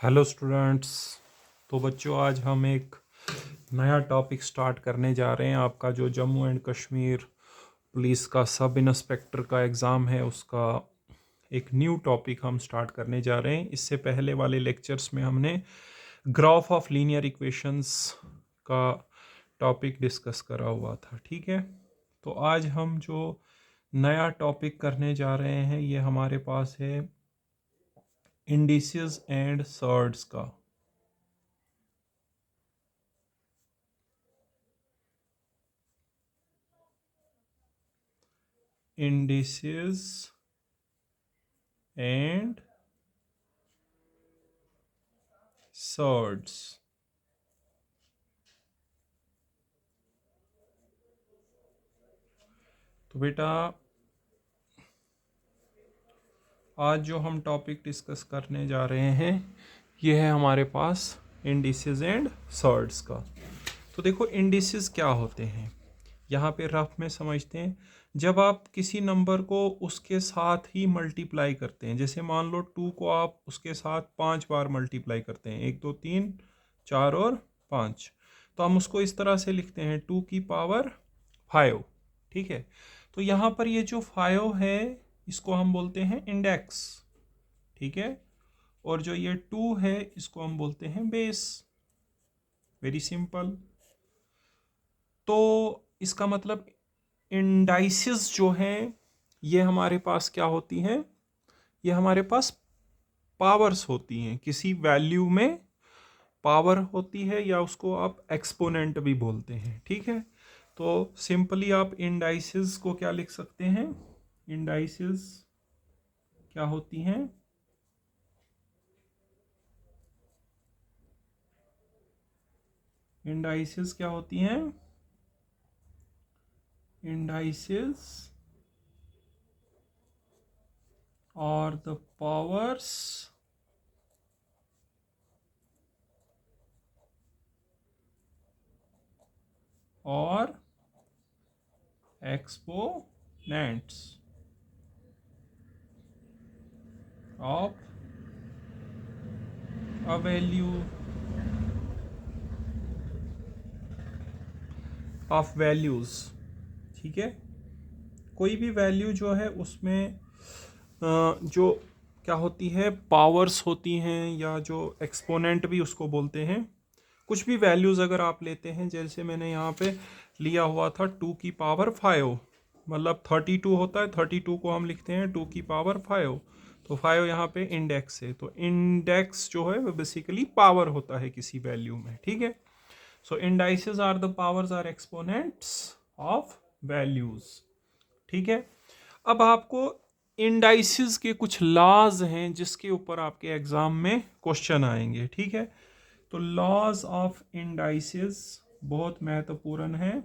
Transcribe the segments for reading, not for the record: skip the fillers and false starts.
Hello students. तो बच्चों, आज हम एक नया टॉपिक स्टार्ट करने जा रहे हैं। आपका जो जम्मू एंड कश्मीर पुलिस का सब इंस्पेक्टर का एग्ज़ाम है, उसका एक न्यू टॉपिक हम स्टार्ट करने जा रहे हैं। इससे पहले वाले लेक्चर्स में हमने ग्राफ ऑफ लीनियर इक्वेशंस का टॉपिक डिस्कस करा हुआ था, ठीक है। तो आज हम जो नया टॉपिक करने जा रहे हैं, ये हमारे पास है इंडिसेस एंड सर्ड्स का। indices and surds। तो बेटा, आज जो हम टॉपिक डिस्कस करने जा रहे हैं, ये है हमारे पास इंडिसेस एंड सर्ड्स का। तो देखो, इंडिसेस क्या होते हैं, यहाँ पे रफ में समझते हैं। जब आप किसी नंबर को उसके साथ ही मल्टीप्लाई करते हैं, जैसे मान लो 2 को आप उसके साथ 5 बार मल्टीप्लाई करते हैं, 1 2 3 4 और 5, तो हम उसको इस तरह से लिखते हैं 2 की पावर 5, ठीक है। तो यहाँ पर ये जो 5 है, इसको हम बोलते हैं इंडेक्स, ठीक है। और जो ये 2 है, इसको हम बोलते हैं बेस। Very simple. तो इसका मतलब इंडाइसिस जो हैं, ये हमारे पास क्या होती हैं, ये हमारे पास पावर्स होती हैं। किसी वैल्यू में पावर होती है, या उसको आप एक्सपोनेंट भी बोलते हैं, ठीक है। तो सिंपली आप इंडाइसिस को क्या लिख सकते हैं, इंडाइसिस क्या होती हैं, इंडाइसिस क्या होती हैं, इंडाइसिस और द पावर्स और exponents of a value of values, ठीक है। कोई भी वैल्यू जो है, उसमें जो क्या होती है, पावर्स होती हैं, या जो एक्सपोनेंट भी उसको बोलते हैं। कुछ भी वैल्यूज़ अगर आप लेते हैं, जैसे मैंने यहाँ पे लिया हुआ था 2 की पावर 5, मतलब 32 होता है, 32 को हम लिखते हैं 2 की पावर 5। तो 5 यहाँ पे इंडेक्स है, तो इंडेक्स जो है वो बेसिकली पावर होता है किसी वैल्यू में, ठीक है। So indices are the powers are exponents of values, ठीक है। अब आपको इंडाइसिस के कुछ लॉज हैं, जिसके ऊपर आपके एग्जाम में क्वेश्चन आएंगे, ठीक है। तो लॉज ऑफ इंडाइसिस बहुत महत्वपूर्ण है,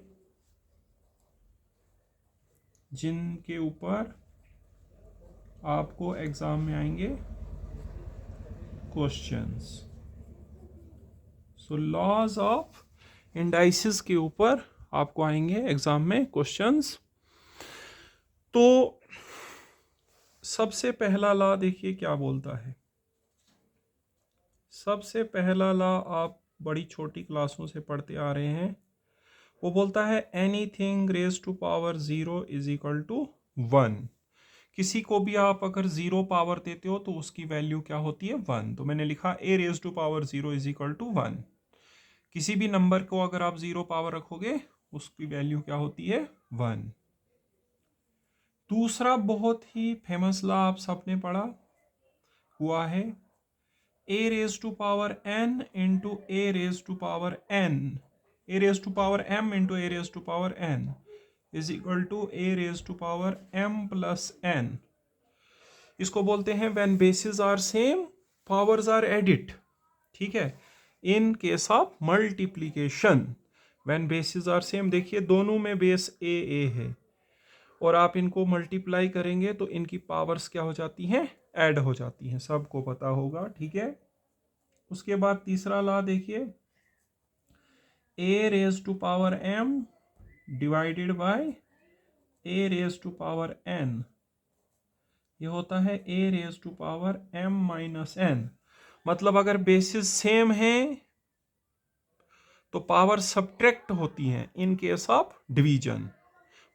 जिनके ऊपर आपको एग्जाम में आएंगे questions. So laws of indices के ऊपर आपको आएंगे एग्जाम में क्वेश्चंस। तो सबसे पहला लॉ देखिए क्या बोलता है। सबसे पहला लॉ आप बड़ी छोटी क्लासों से पढ़ते आ रहे हैं, वो बोलता है anything raise to power 0 is equal to 1। किसी को भी आप अगर 0 पावर देते हो, तो उसकी वैल्यू क्या होती है, 1। तो मैंने लिखा A raise to power 0 is equal to 1। किसी भी नंबर को अगर आप 0 पावर रखोगे, उसकी वैल्यू क्या होती है, 1। दूसरा बहुत ही फेमस लॉ आप सबने पढ़ा हुआ है, A raise to power n into A raise to power n, A raise to power m into A raise to power n is equal to A raise to power m plus n। इसको बोलते हैं when basis are same powers are added, ठीक है। In case of multiplication, when basis are same, देखिए दोनों में base ए है, और आप इनको मल्टीप्लाई करेंगे तो इनकी पावर्स क्या हो जाती हैं, ऐड हो जाती हैं, सबको पता होगा, ठीक है। उसके बाद तीसरा लॉ देखिए, A raise to power m divided by A raise to power n, ये होता है A raise to power m minus n। मतलब अगर बेसिस सेम है तो पावर सब्ट्रैक्ट होती हैं इन case of division,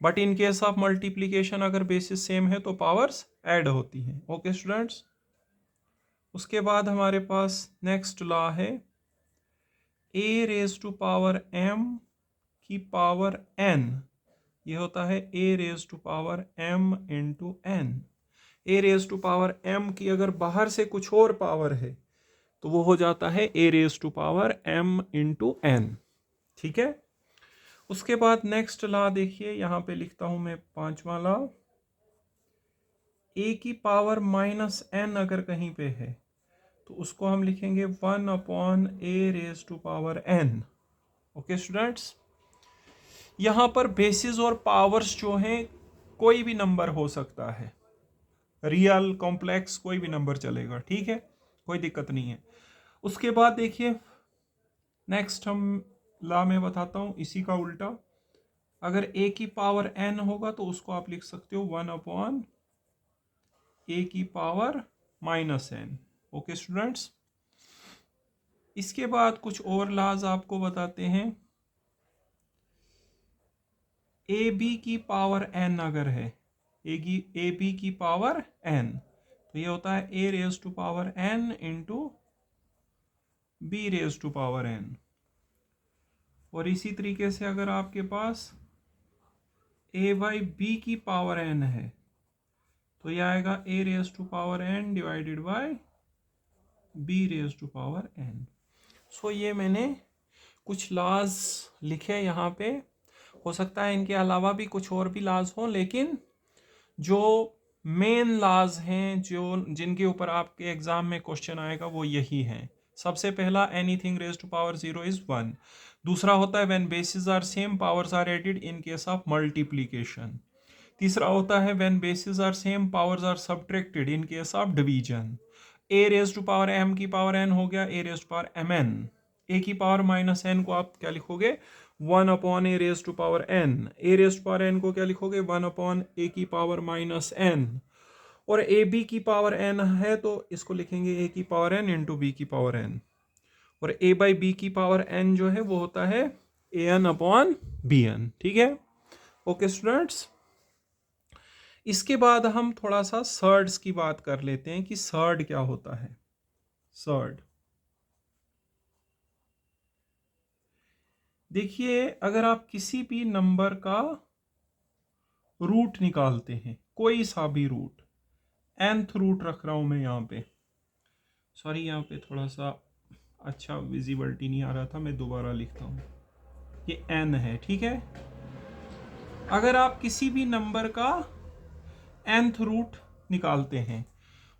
but in case of multiplication अगर बेसिस सेम है तो पावर्स ऐड होती हैं। ओके स्टूडेंट्स, उसके बाद हमारे पास नेक्स्ट लॉ है A raise to power M की पावर एन, ये होता है A raise to power M into N. A raise to power M की अगर बाहर से कुछ और पावर है तो वो हो जाता है A raise to power M into N. ठीक है, उसके बाद नेक्स्ट लॉ देखिए, यहां पे लिखता हूं मैं पांचवा लॉ, ए की पावर माइनस एन अगर कहीं पे है तो उसको हम लिखेंगे 1 A raise to power N. Okay students, यहां पर बेसिस और पावर्स जो हैं कोई भी नंबर हो सकता है, रियल कॉम्प्लेक्स कोई भी नंबर चलेगा, ठीक है, कोई दिक्कत नहीं है। उसके बाद देखिए नेक्स्ट हम लॉ में बताता हूं इसी का उल्टा, अगर ए की पावर एन होगा तो उसको आप लिख सकते हो 1 ए की power minus N. Okay students, इसके बाद कुछ और लॉज आपको बताते हैं। ए बी की पावर एन अगर है, ए बी की पावर एन, तो ये होता है A raise to power N into B raise to power N. और इसी तरीके से अगर आपके पास ए बाई बी की पावर एन है तो यह आएगा A raise to power N divided by B raise to power N. So ये मैंने कुछ लॉज लिखे यहाँ पे, हो सकता है इनके अलावा भी कुछ और भी लॉज हों, लेकिन जो मेन लॉज हैं जो जिनके ऊपर आपके एग्जाम में क्वेश्चन आएगा वो यही हैं। सबसे पहला, anything raise to power 0 is 1। दूसरा होता है when basis are same powers are added in case of multiplication. तीसरा होता है when basis are same powers are subtracted in case of division. A raise to power M की power N हो गया A raise to power M N. A की power minus N को आप क्या लिखोगे 1 A raise to power n. A raise to power n को क्या लिखोगे 1 ए की पावर माइनस एन। और ए बी की पावर एन है तो इसको लिखेंगे ए की पावर एन इंटू बी की पावर एन। और ए बाई बी की पावर एन जो है वो होता है a n upon b n. ठीक है, ओके स्टूडेंट्स, इसके बाद हम थोड़ा सा सर्ड्स की बात कर लेते हैं कि सर्ड क्या होता है। सर्ड देखिए, अगर आप किसी भी नंबर का रूट निकालते हैं, कोई सा भी रूट, nth रूट रख रहा हूं मैं यहाँ पे, सॉरी यहाँ पे थोड़ा सा अच्छा विजिबिलिटी नहीं आ रहा था, मैं दोबारा लिखता हूँ, ये n है, ठीक है। अगर आप किसी भी नंबर का nth रूट निकालते हैं,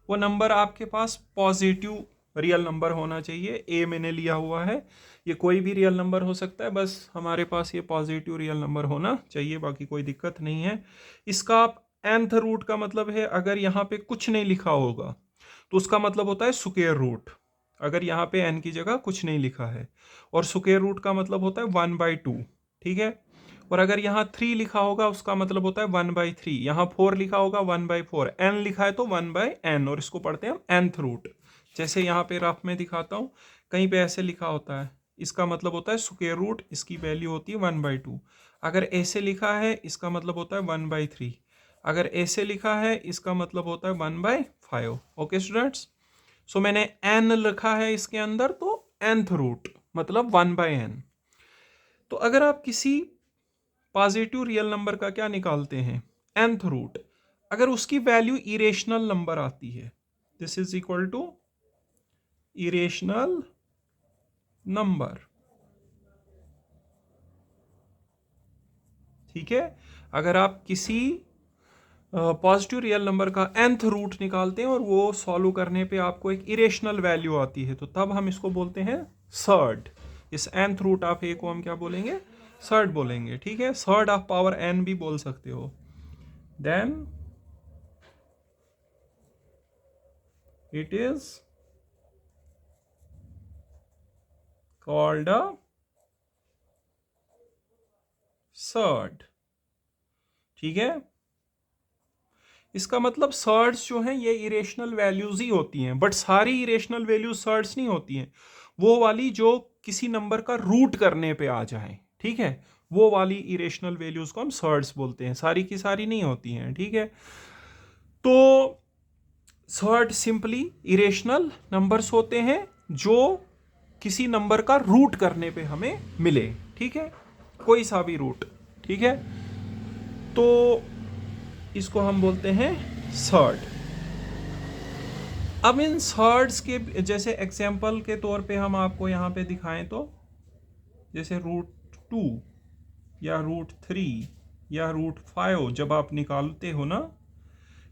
वो नंबर आपके पास पॉजिटिव रियल नंबर होना चाहिए। ए मैंने लिया हुआ है, ये कोई भी रियल नंबर हो सकता है, बस हमारे पास ये पॉजिटिव रियल नंबर होना चाहिए, बाकी कोई दिक्कत नहीं है। इसका आप nth रूट का मतलब है, अगर यहाँ पे कुछ नहीं लिखा होगा तो उसका मतलब होता है स्क्वायर रूट। अगर यहाँ पे n की जगह कुछ नहीं लिखा है, और स्क्वायर रूट का मतलब होता है 1/2, ठीक है। और अगर यहाँ 3 लिखा होगा उसका मतलब होता है 1/3, यहाँ 4 लिखा होगा 1/4, n लिखा है तो 1/n, और इसको पढ़ते हैं हम nth रूट। जैसे यहाँ पे रफ में दिखाता हूँ, कहीं पे ऐसे लिखा होता है, इसका मतलब होता है स्क्वायर रूट, इसकी वैल्यू होती है 1/2। अगर ऐसे लिखा है इसका मतलब होता है 1/3। अगर ऐसे लिखा है इसका मतलब होता है 1/5। ओके स्टूडेंट्स, सो मैंने n लिखा है इसके अंदर, तो nth रूट मतलब 1/n। तो अगर आप किसी पॉजिटिव रियल नंबर का क्या निकालते हैं nth रूट, अगर उसकी वैल्यू इरेशनल नंबर आती है, this is equal to irrational number, ठीक है। अगर आप किसी पॉजिटिव रियल नंबर का nth रूट निकालते हैं और वो सॉल्व करने पे आपको एक इरेशनल वैल्यू आती है, तो तब हम इसको बोलते हैं सर्ड। इस nth रूट ऑफ ए को हम क्या बोलेंगे, सर्ड बोलेंगे, ठीक है। सर्ड ऑफ पावर n भी बोल सकते हो। Then it is called a surd, ठीक है। इसका मतलब सर्ड्स जो हैं ये इरेशनल वैल्यूज ही होती हैं, बट सारी इरेशनल वैल्यूज सर्ड्स नहीं होती हैं, वो वाली जो किसी नंबर का रूट करने पे आ जाए, ठीक है, वो वाली इरेशनल वैल्यूज को हम सर्ड्स बोलते हैं, सारी की सारी नहीं होती हैं, ठीक है। तो सर्ड सिंपली इरेशनल नंबर्स होते हैं जो किसी नंबर का रूट करने पे हमें मिले, ठीक है, कोई सा भी रूट, ठीक है, तो इसको हम बोलते हैं सर्ड। अब इन सर्ड्स के जैसे एग्जाम्पल के तौर पे हम आपको यहाँ पे दिखाएं तो जैसे √2 या √3 या √5 जब आप निकालते हो ना,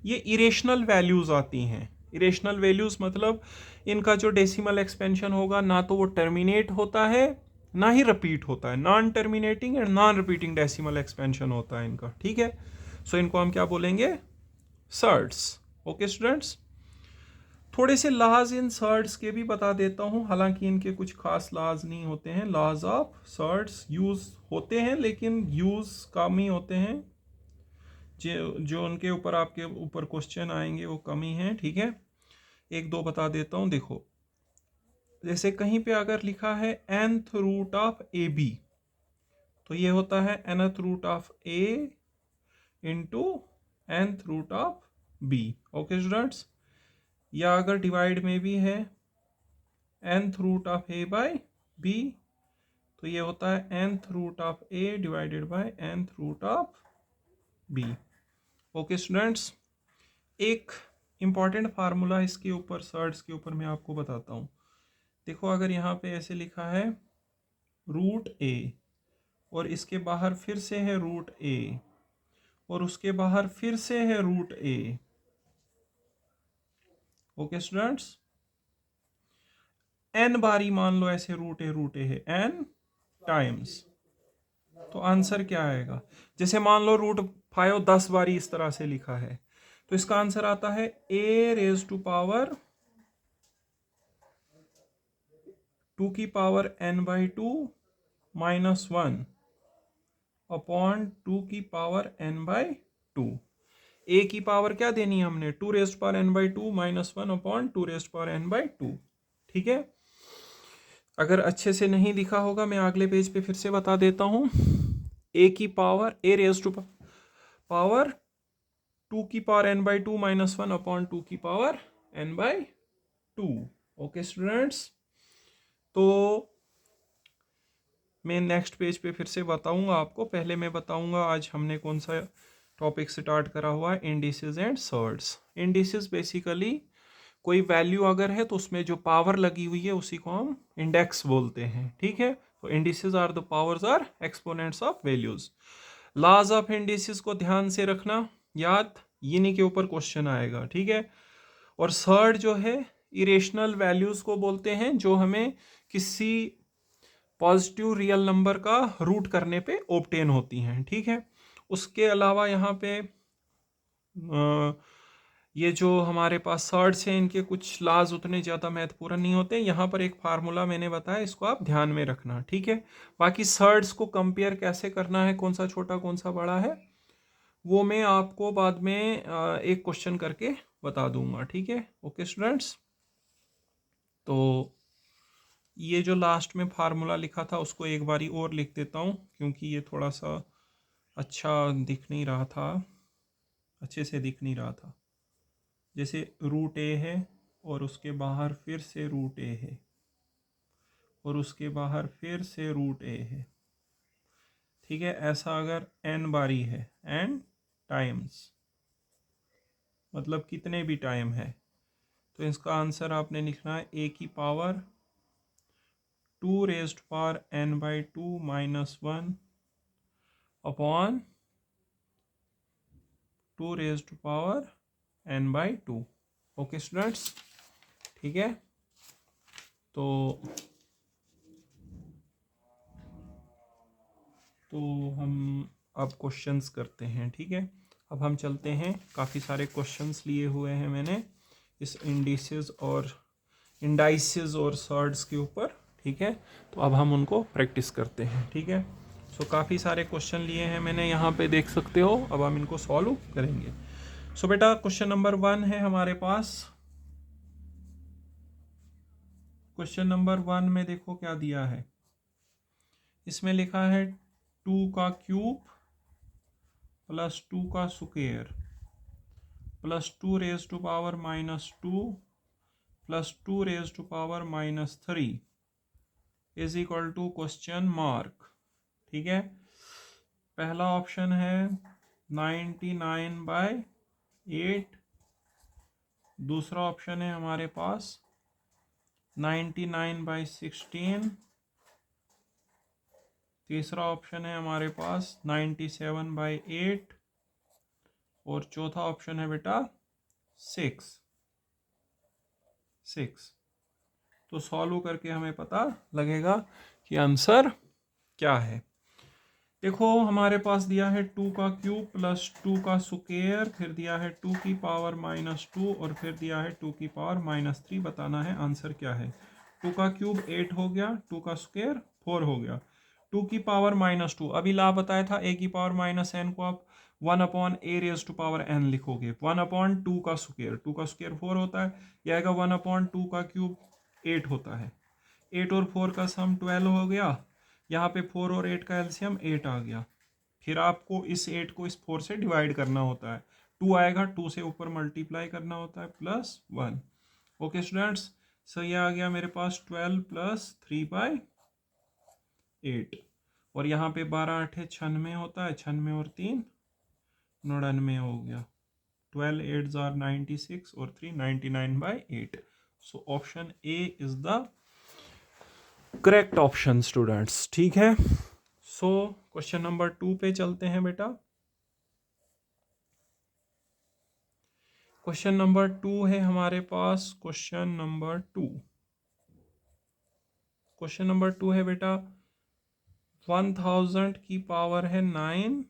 ये इरेशनल वैल्यूज आती हैं। इरेशनल वैल्यूज मतलब इनका जो डेसिमल एक्सपेंशन होगा ना तो वो टर्मिनेट होता है ना ही रिपीट होता है, non terminating and non repeating decimal expansion होता है इनका, ठीक है। सो इनको हम क्या बोलेंगे, सर्ड्स। ओके स्टूडेंट्स, थोड़े से लॉज इन सर्ड्स के भी बता देता हूँ, हालांकि इनके कुछ खास लॉज नहीं होते हैं। लॉज ऑफ सर्ड्स यूज होते हैं लेकिन यूज कम ही होते हैं, जो उनके ऊपर आपके ऊपर क्वेश्चन आएंगे वो कम ही हैं, ठीक है। एक दो बता देता हूँ, देखो जैसे कहीं पे अगर लिखा है nth root of a b, तो ये होता है nth root of a into nth root of b। Okay students, या अगर डिवाइड में भी है nth root of a by b, तो ये होता है nth root of a divided by nth root of b। Okay students, एक इम्पॉर्टेंट फार्मूला इसके ऊपर सर्ड्स के ऊपर मैं आपको बताता हूँ। देखो अगर यहाँ पे ऐसे लिखा है √a और इसके बाहर फिर से है √a और उसके बाहर फिर से है √a। ओके स्टूडेंट्स, n बारी मान लो ऐसे √a है n टाइम्स, तो आंसर क्या आएगा। जैसे मान लो √5 10 बारी इस तरह से लिखा है, तो इसका आंसर आता है a⁻² 2n/2 -1 upon 2n/2। a की पावर क्या देनी है हमने, 2n/2 -1 अपॉन 2n/2, ठीक है। अगर अच्छे से नहीं दिखा होगा मैं अगले पेज पे फिर से बता देता हूं। a की power a⁻² 2n/2 -1 upon 2n/2। Okay students, तो मैं नेक्स्ट पेज पे फिर से बताऊंगा आपको। पहले मैं बताऊंगा आज हमने कौन सा टॉपिक स्टार्ट करा हुआ है, indices and surds. Indices basically कोई वैल्यू अगर है तो उसमें जो पावर लगी हुई है उसी को हम इंडेक्स बोलते हैं, ठीक है। तो indices are the powers are exponents of values. Laws of indices को ध्यान से रखना, याद इन्हीं के ऊपर क्वेश्चन आएगा, ठीक है। और सर्ड जो है इरेशनल वैल्यूज को बोलते हैं जो हमें किसी पॉजिटिव रियल नंबर का रूट करने पे ऑब्टेन होती हैं, ठीक है। उसके अलावा यहाँ पे ये जो हमारे पास सर्ड्स हैं इनके कुछ लॉज उतने ज़्यादा महत्वपूर्ण नहीं होते। यहाँ पर एक फार्मूला मैंने बताया, इसको आप ध्यान में रखना, ठीक है। बाकी सर्ड्स को कंपेयर कैसे करना है, कौन सा छोटा कौन सा बड़ा है, वो मैं आपको बाद में एक क्वेश्चन करके बता दूंगा, ठीक है। ओके स्टूडेंट्स, तो ये जो लास्ट में फार्मूला लिखा था उसको एक बारी और लिख देता हूँ क्योंकि ये थोड़ा सा अच्छा दिख नहीं रहा था, अच्छे से दिख नहीं रहा था। जैसे √a है और उसके बाहर फिर से √a है और उसके बाहर फिर से √a है, ठीक है। ऐसा अगर n बारी है, n टाइम्स मतलब कितने भी टाइम है, तो इसका आंसर आपने लिखना है a की power 2n/2 -1 upon 2n/2। Okay students, ठीक है। तो हम अब क्वेश्चंस करते हैं, ठीक है। अब हम चलते हैं, काफ़ी सारे क्वेश्चंस लिए हुए हैं मैंने इस इंडिसेस और सर्ड्स के ऊपर, ठीक है। तो अब हम उनको प्रैक्टिस करते हैं, ठीक है। सो काफ़ी सारे क्वेश्चन लिए हैं मैंने, यहाँ पे देख सकते हो। अब हम इनको सॉल्व करेंगे। सो बेटा क्वेश्चन नंबर 1 है हमारे पास। क्वेश्चन नंबर 1 में देखो क्या दिया है। इसमें लिखा है 2 का क्यूब प्लस 2 का square plus 2 raise to power -2 plus 2 raise to power -3 is equal to question mark. ठीक है, पहला ऑप्शन है 99/8, दूसरा ऑप्शन है हमारे पास 99/16, तीसरा ऑप्शन है हमारे पास 97/8 और चौथा ऑप्शन है बेटा 6। तो सॉल्व करके हमें पता लगेगा कि आंसर क्या है। देखो हमारे पास दिया है 2 का क्यूब प्लस 2 का स्क्वायर, फिर दिया है 2 की पावर -2 और फिर दिया है 2 की पावर -3। बताना है आंसर क्या है। 2 का क्यूब 8 हो गया, 2 का स्क्वायर 4 हो गया, 2 की पावर -2 अभी ला बताया था a की पावर -n को आप 1/a⁴n लिखोगे। 1/2 का स्क्वायर, 2 का स्क्वायर 4 होता है, यह आएगा 1/2 का क्यूब 8 होता है। 8 और 4 का सम 12 हो गया, यहाँ पे 4 और 8 का एलसीएम 8 आ गया। फिर आपको इस 8 को इस 4 से डिवाइड करना होता है, 2 आएगा, 2 से ऊपर मल्टीप्लाई करना होता है +1। ओके स्टूडेंट्स, सो ये आ गया मेरे पास 12 + 3/8 और यहाँ पे 12 8 96 होता है, 96 और 3 99 हो गया। 12 8 are 96 और 3 99/8। So option A is the correct option students. ठीक है, सो क्वेश्चन नंबर 2 पे चलते हैं बेटा। क्वेश्चन नंबर 2 है हमारे पास। क्वेश्चन नंबर 2 है बेटा 1000 की पावर है 9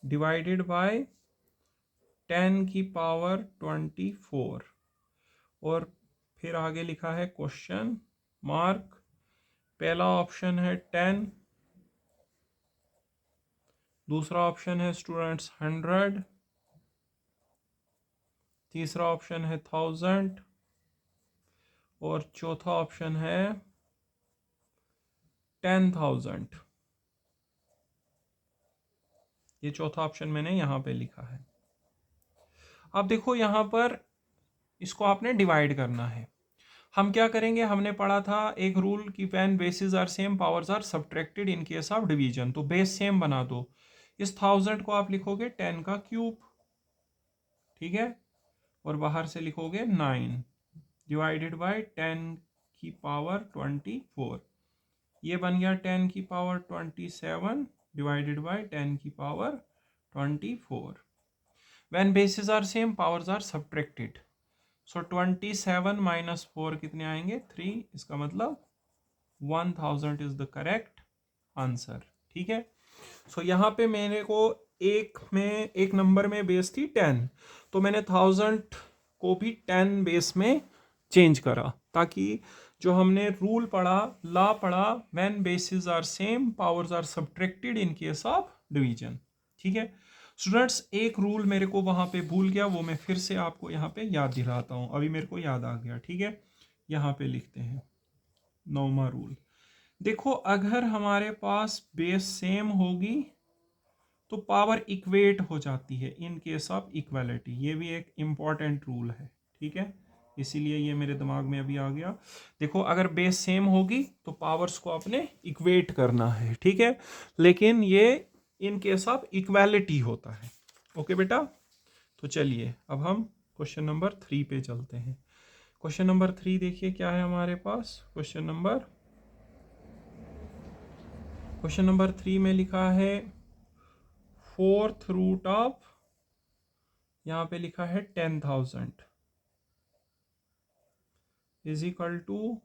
डिवाइडेड बाय 10 की पावर 24 और फिर आगे लिखा है क्वेश्चन मार्क। पहला ऑप्शन है 10, दूसरा ऑप्शन है स्टूडेंट्स 100, तीसरा ऑप्शन है 1000 और चौथा ऑप्शन है 10,000। ये चौथा ऑप्शन मैंने यहाँ पे लिखा है। अब देखो यहाँ पर इसको आपने डिवाइड करना है। हम क्या करेंगे, हमने पढ़ा था एक रूल कि when basis are same powers are subtracted in case of division. तो बेस सेम बना दो, इस 1000 को आप लिखोगे 10 का क्यूब, ठीक है, और बाहर से लिखोगे 9 डिवाइडेड बाय 10 की पावर 24। ये बन गया 10 की पावर 27 डिवाइडेड बाय 10 की power 24। When basis are same powers are subtracted, so 27 - 4 कितने आएंगे 3। इसका मतलब 1000 इज द करेक्ट आंसर। ठीक है, सो यहाँ पे मेरे को एक नंबर में बेस थी 10, तो मैंने 1000 को भी 10 बेस में चेंज करा, ताकि जो हमने रूल पढ़ा, लॉ पढ़ा, when basis are same powers are subtracted in case of division. ठीक है स्टूडेंट्स, एक रूल मेरे को वहां पे भूल गया, वो मैं फिर से आपको यहाँ पे याद दिलाता हूँ। अभी मेरे को याद आ गया। ठीक है, यहाँ पे लिखते हैं 9वां रूल। देखो अगर हमारे पास बेस सेम होगी तो पावर इक्वेट हो जाती है इन केस ऑफ इक्वालिटी। ये भी एक इम्पॉर्टेंट रूल है। ठीक है, इसीलिए ये मेरे दिमाग में अभी आ गया। देखो अगर बेस सेम होगी तो पावर्स को अपने इक्वेट करना है। ठीक है, लेकिन ये इन केस ऑफ इक्वालिटी होता है। ओके बेटा, तो चलिए अब हम क्वेश्चन नंबर 3 पे चलते हैं। क्वेश्चन नंबर 3 देखिए क्या है हमारे पास। क्वेश्चन नंबर 3 में लिखा है 4th रूट ऑफ, यहाँ पे लिखा है 10,000 इज इक्वल टू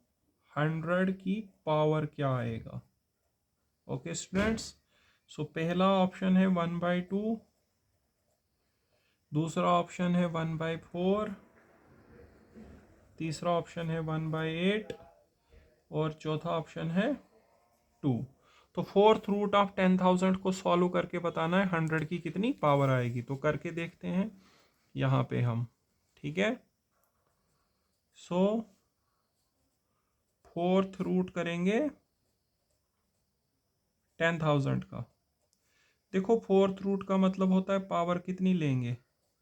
100 की पावर क्या आएगा। ओके स्टूडेंट्स, सो पहला ऑप्शन है 1/2, दूसरा ऑप्शन है 1/4, तीसरा ऑप्शन है 1/8 और चौथा ऑप्शन है 2। तो फोर्थ रूट ऑफ 10,000 को सॉल्व करके बताना है 100 की कितनी पावर आएगी। तो करके देखते हैं यहाँ पे हम, ठीक है। सो फोर्थ रूट करेंगे 10,000 का। देखो फोर्थ रूट का मतलब होता है पावर कितनी लेंगे,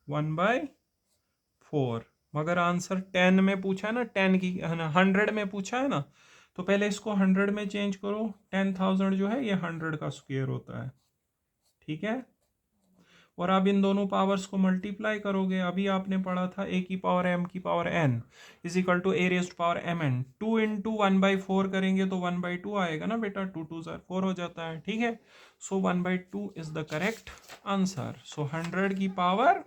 1/4। मगर आंसर 10 में पूछा है ना, 10 की 100 में पूछा है ना, तो पहले इसको 100 में चेंज करो। 10,000 जो है ये 100 का स्क्वायर होता है, ठीक है। और अब इन दोनों पावर्स को मल्टीप्लाई करोगे। अभी आपने पढ़ा था ए की पावर एम की power n is equal to a raised power M n. 2 into 1/4 करेंगे तो 1/2 आएगा ना बेटा, 2 2 4 हो जाता है, ठीक है। सो 1/2 इज द करेक्ट आंसर। सो 100 की पावर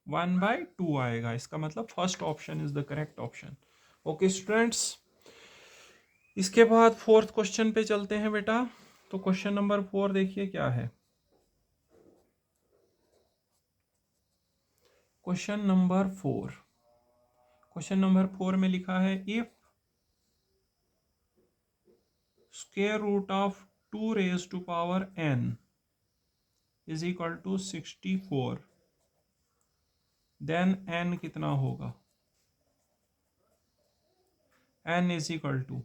1/2 आएगा। इसका मतलब first option is the correct option. Okay students, इसके बाद फोर्थ क्वेश्चन पे चलते हैं बेटा। तो क्वेश्चन नंबर 4 देखिए क्या है। क्वेश्चन नंबर 4 में लिखा है if square root of 2 raise to power n is equal to 64, then n कितना होगा। n is equal to,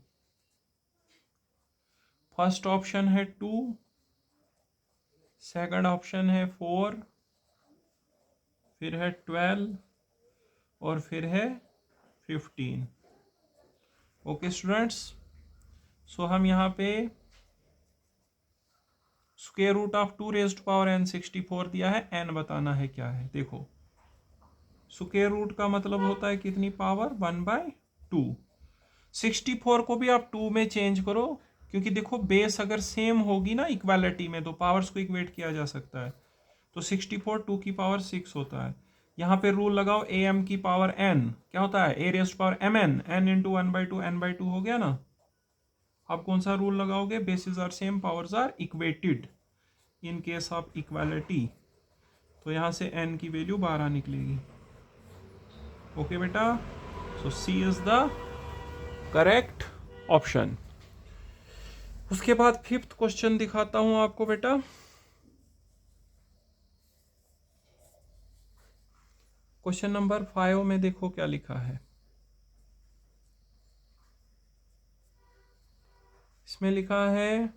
first option है 2, सेकंड ऑप्शन है 4, फिर है 12 और फिर है 15। ओके स्टूडेंट्स, सो हम यहाँ पे square root of 2 raise to power n 64 दिया है, n बताना है क्या है। देखो स्क्वायर रूट का मतलब होता है कितनी पावर, 1/2। 64 को भी आप 2 में चेंज करो, क्योंकि देखो बेस अगर सेम होगी ना इक्वालिटी में तो पावर्स को इक्वेट किया जा सकता है। तो 64 2 की पावर 6 होता है। यहाँ पे रूल लगाओ ए एम की पावर n क्या होता है, A raised power M N, n into 1/2 n/2 हो गया ना। अब कौन सा रूल लगाओगे, bases are same powers are equated in case of equality. तो यहाँ से n की वैल्यू 12 निकलेगी। ओके बेटा, सो C is the correct option. उसके बाद फिफ्थ क्वेश्चन दिखाता हूं आपको बेटा। क्वेश्चन नंबर 5 में देखो क्या लिखा है। इसमें लिखा है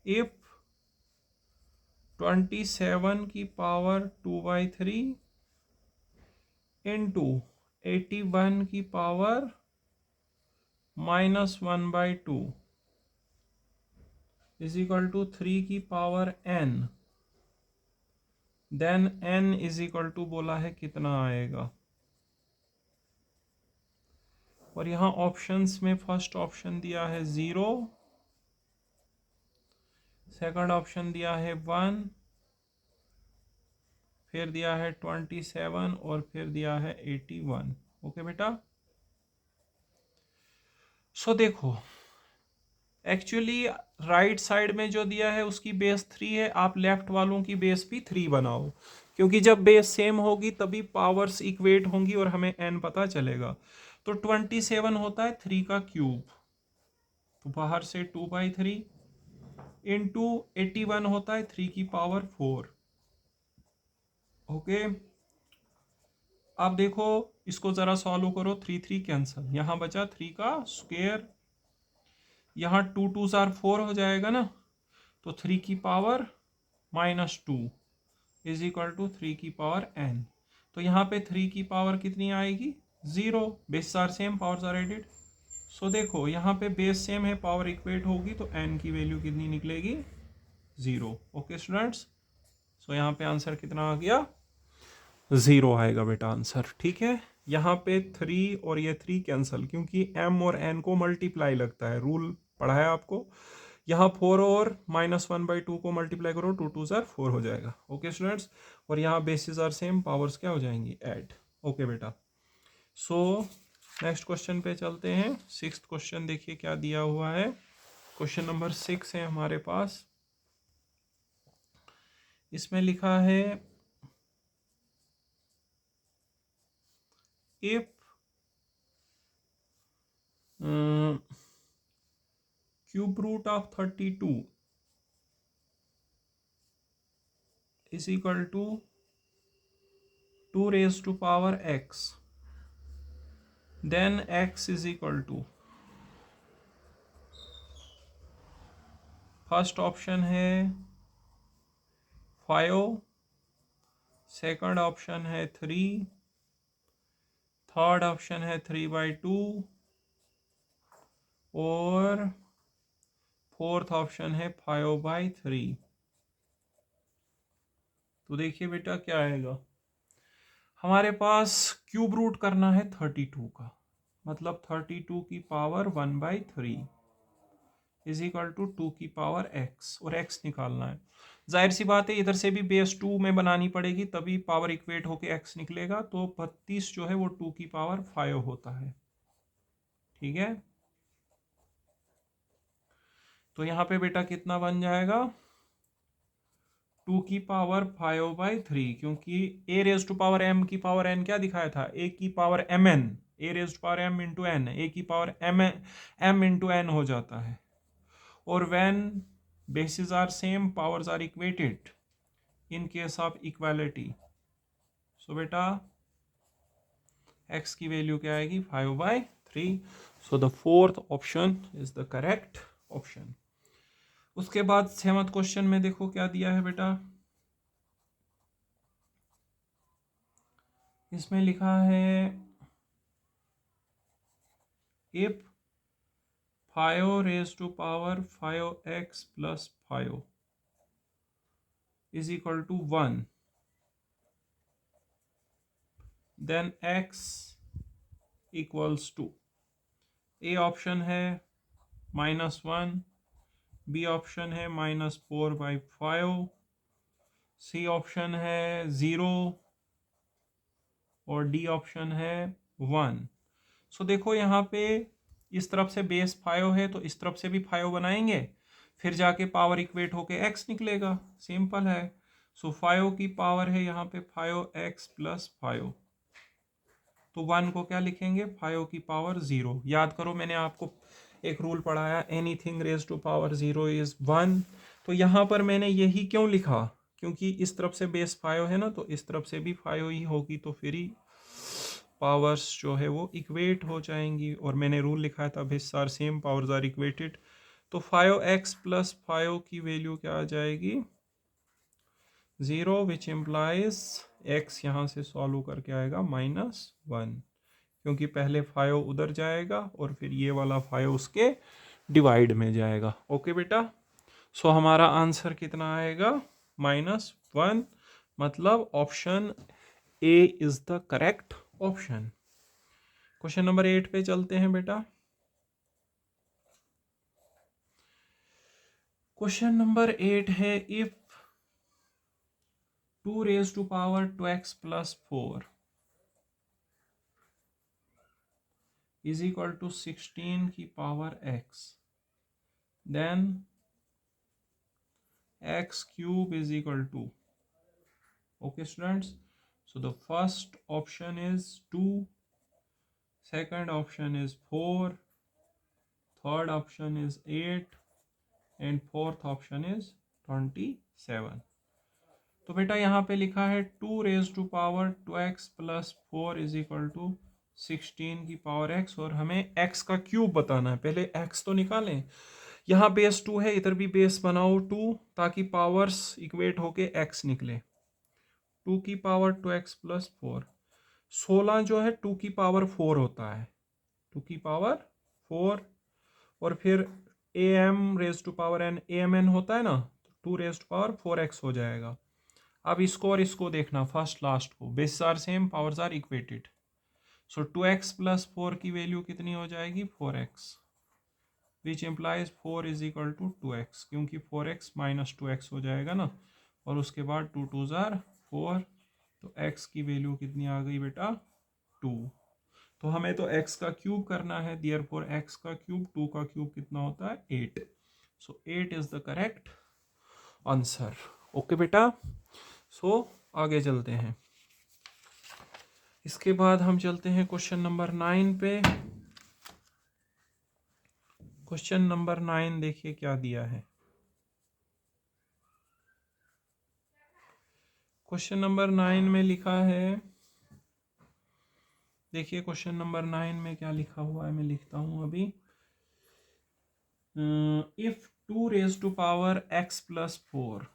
इफ 27 की पावर 2/3 इंटू 81 की पावर -1/2 इज इक्वल टू 3 की power n, then n is equal to बोला है कितना आएगा। और यहाँ ऑप्शंस में फर्स्ट ऑप्शन दिया है 0, सेकंड ऑप्शन दिया है 1, फिर दिया है 27 और फिर दिया है 81। ओके बेटा, सो देखो एक्चुअली राइट साइड में जो दिया है उसकी बेस 3 है, आप लेफ्ट वालों की बेस भी 3 बनाओ, क्योंकि जब बेस सेम होगी तभी पावर्स इक्वेट होंगी और हमें n पता चलेगा। तो 27 होता है 3 का क्यूब, तो बाहर से 2/3 इंटू 81 होता है 3 की पावर 4। ओके, अब देखो इसको जरा सॉल्व करो, 3 3 कैंसिल, यहाँ बचा 3 का स्क्वायर, यहाँ 2 2 4 हो जाएगा ना, तो 3 की पावर -2 इज इक्वल टू 3 की पावर n। तो यहाँ पे 3 की पावर कितनी आएगी, 0। Base are same, powers are added. So देखो यहाँ पे बेस सेम है, पावर इक्वेट होगी तो n की वैल्यू कितनी निकलेगी, 0। ओके स्टूडेंट्स, सो यहाँ पे आंसर कितना आ गया, 0 आएगा बेटा आंसर, ठीक है। यहाँ पे 3 और ये 3 कैंसिल, क्योंकि m और n को मल्टीप्लाई लगता है, रूल पढ़ा है आपको। यहाँ 4 और -1/2 को मल्टीप्लाई करो, 2 2 4 हो जाएगा। ओके स्टूडेंट्स, और यहाँ बेसिस आर सेम, पावर्स क्या हो जाएंगी, ऐड। ओके बेटा, सो नेक्स्ट क्वेश्चन पे चलते हैं। सिक्स्थ क्वेश्चन देखिए क्या दिया हुआ है। क्वेश्चन नंबर 6 है हमारे पास। इसमें लिखा है if cube root of 32 is equal to 2 raised to power x, then x is equal to, first option है 5, सेकंड ऑप्शन है 3, थर्ड ऑप्शन है 3/2 और फोर्थ ऑप्शन है 5/3। तो देखिए बेटा क्या आएगा, हमारे पास क्यूब रूट करना है 32 का, मतलब 32 की पावर 1/3 इज इक्वल टू 2 की पावर x, और x निकालना है। जाहिर सी बात है इधर से भी बेस 2 में बनानी पड़ेगी, तभी पावर इक्वेट होके x निकलेगा। तो 32 जो है वो 2 की पावर 5 होता है, ठीक है। तो यहाँ पे बेटा कितना बन जाएगा, 2 की पावर 5/3, क्योंकि a raise to power m की पावर n क्या दिखाया था, a की power mn, a raise to power m into n, a की पावर m इंटू n हो जाता है। और when bases are same, powers are equated in case of equality, so बेटा x की वैल्यू क्या आएगी, 5/3। so the fourth option is the correct option। उसके बाद 7th क्वेश्चन में देखो क्या दिया है बेटा, इसमें लिखा है if 5 raised to power 5x plus 5 is equal to 1, then x equals to, A option है -1, बी ऑप्शन है -4/5, सी ऑप्शन है 0 और डी ऑप्शन है 1। सो देखो यहाँ पे इस तरफ से बेस 5 है तो इस तरफ से भी 5 बनाएंगे, फिर जाके पावर इक्वेट होके x निकलेगा, सिंपल है। सो 5 की पावर है यहाँ पे 5x + 5, तो 1 को क्या लिखेंगे, 5 की पावर 0। याद करो मैंने आपको एक रूल पढ़ाया, anything raise to power 0 is 1। तो यहाँ पर मैंने यही क्यों लिखा, क्योंकि इस तरफ से बेस 5 है ना, तो इस तरफ से भी 5 ही होगी, तो फिर ही पावर्स जो है वो इक्वेट हो जाएंगी। और मैंने रूल लिखा था base are same, powers are equated. तो 5x + 5 की वैल्यू क्या आ जाएगी, 0, विच इम्प्लाइज x यहाँ से सॉल्व करके आएगा -1, क्योंकि पहले 5 उधर जाएगा और फिर ये वाला 5 उसके डिवाइड में जाएगा। ओके बेटा, सो हमारा आंसर कितना आएगा, -1, मतलब option A is the correct option. Question number 8 पे चलते हैं बेटा। क्वेश्चन नंबर 8 है, if 2 raised to power 2x + 4 is equal to 16 की power x, then x cube is equal to, okay students, so the first option is 2, second option is 4, third option is 8 and fourth option is 27। तो बेटा यहाँ पे लिखा है 2 raised to power 2x + 4 is equal to 16 की power x, और हमें x का क्यूब बताना है। पहले x तो निकालें, यहाँ बेस 2 है, इधर भी बेस बनाओ 2, ताकि पावर्स इक्वेट होके x निकले। 2 की पावर 2x + 4, 16 जो है 2 की पावर 4 होता है, 2 की पावर 4, और फिर am raise to power n, amn होता है ना, 2 रेज टू पावर 4x हो जाएगा। अब इसको और इसको देखना, फर्स्ट लास्ट को, base are same, powers are equated. So 2x + 4 की वैल्यू कितनी हो जाएगी, 4x, which implies 4 is equal to 2x, क्योंकि 4x - 2x हो जाएगा ना, और उसके बाद 2 2 ज़ार 4, तो x की वैल्यू कितनी आ गई बेटा, 2। तो हमें तो x का क्यूब करना है, देयरफॉर x का क्यूब, 2 का क्यूब कितना होता है, 8। सो 8 is the correct answer. Okay बेटा, सो आगे चलते हैं। इसके बाद हम चलते हैं क्वेश्चन नंबर 9 पे। क्वेश्चन नंबर 9 देखिए क्या दिया है। क्वेश्चन नंबर 9 में लिखा है, देखिए क्वेश्चन नंबर 9 में क्या लिखा हुआ है, मैं लिखता हूं अभी। If 2 raise to power x plus 4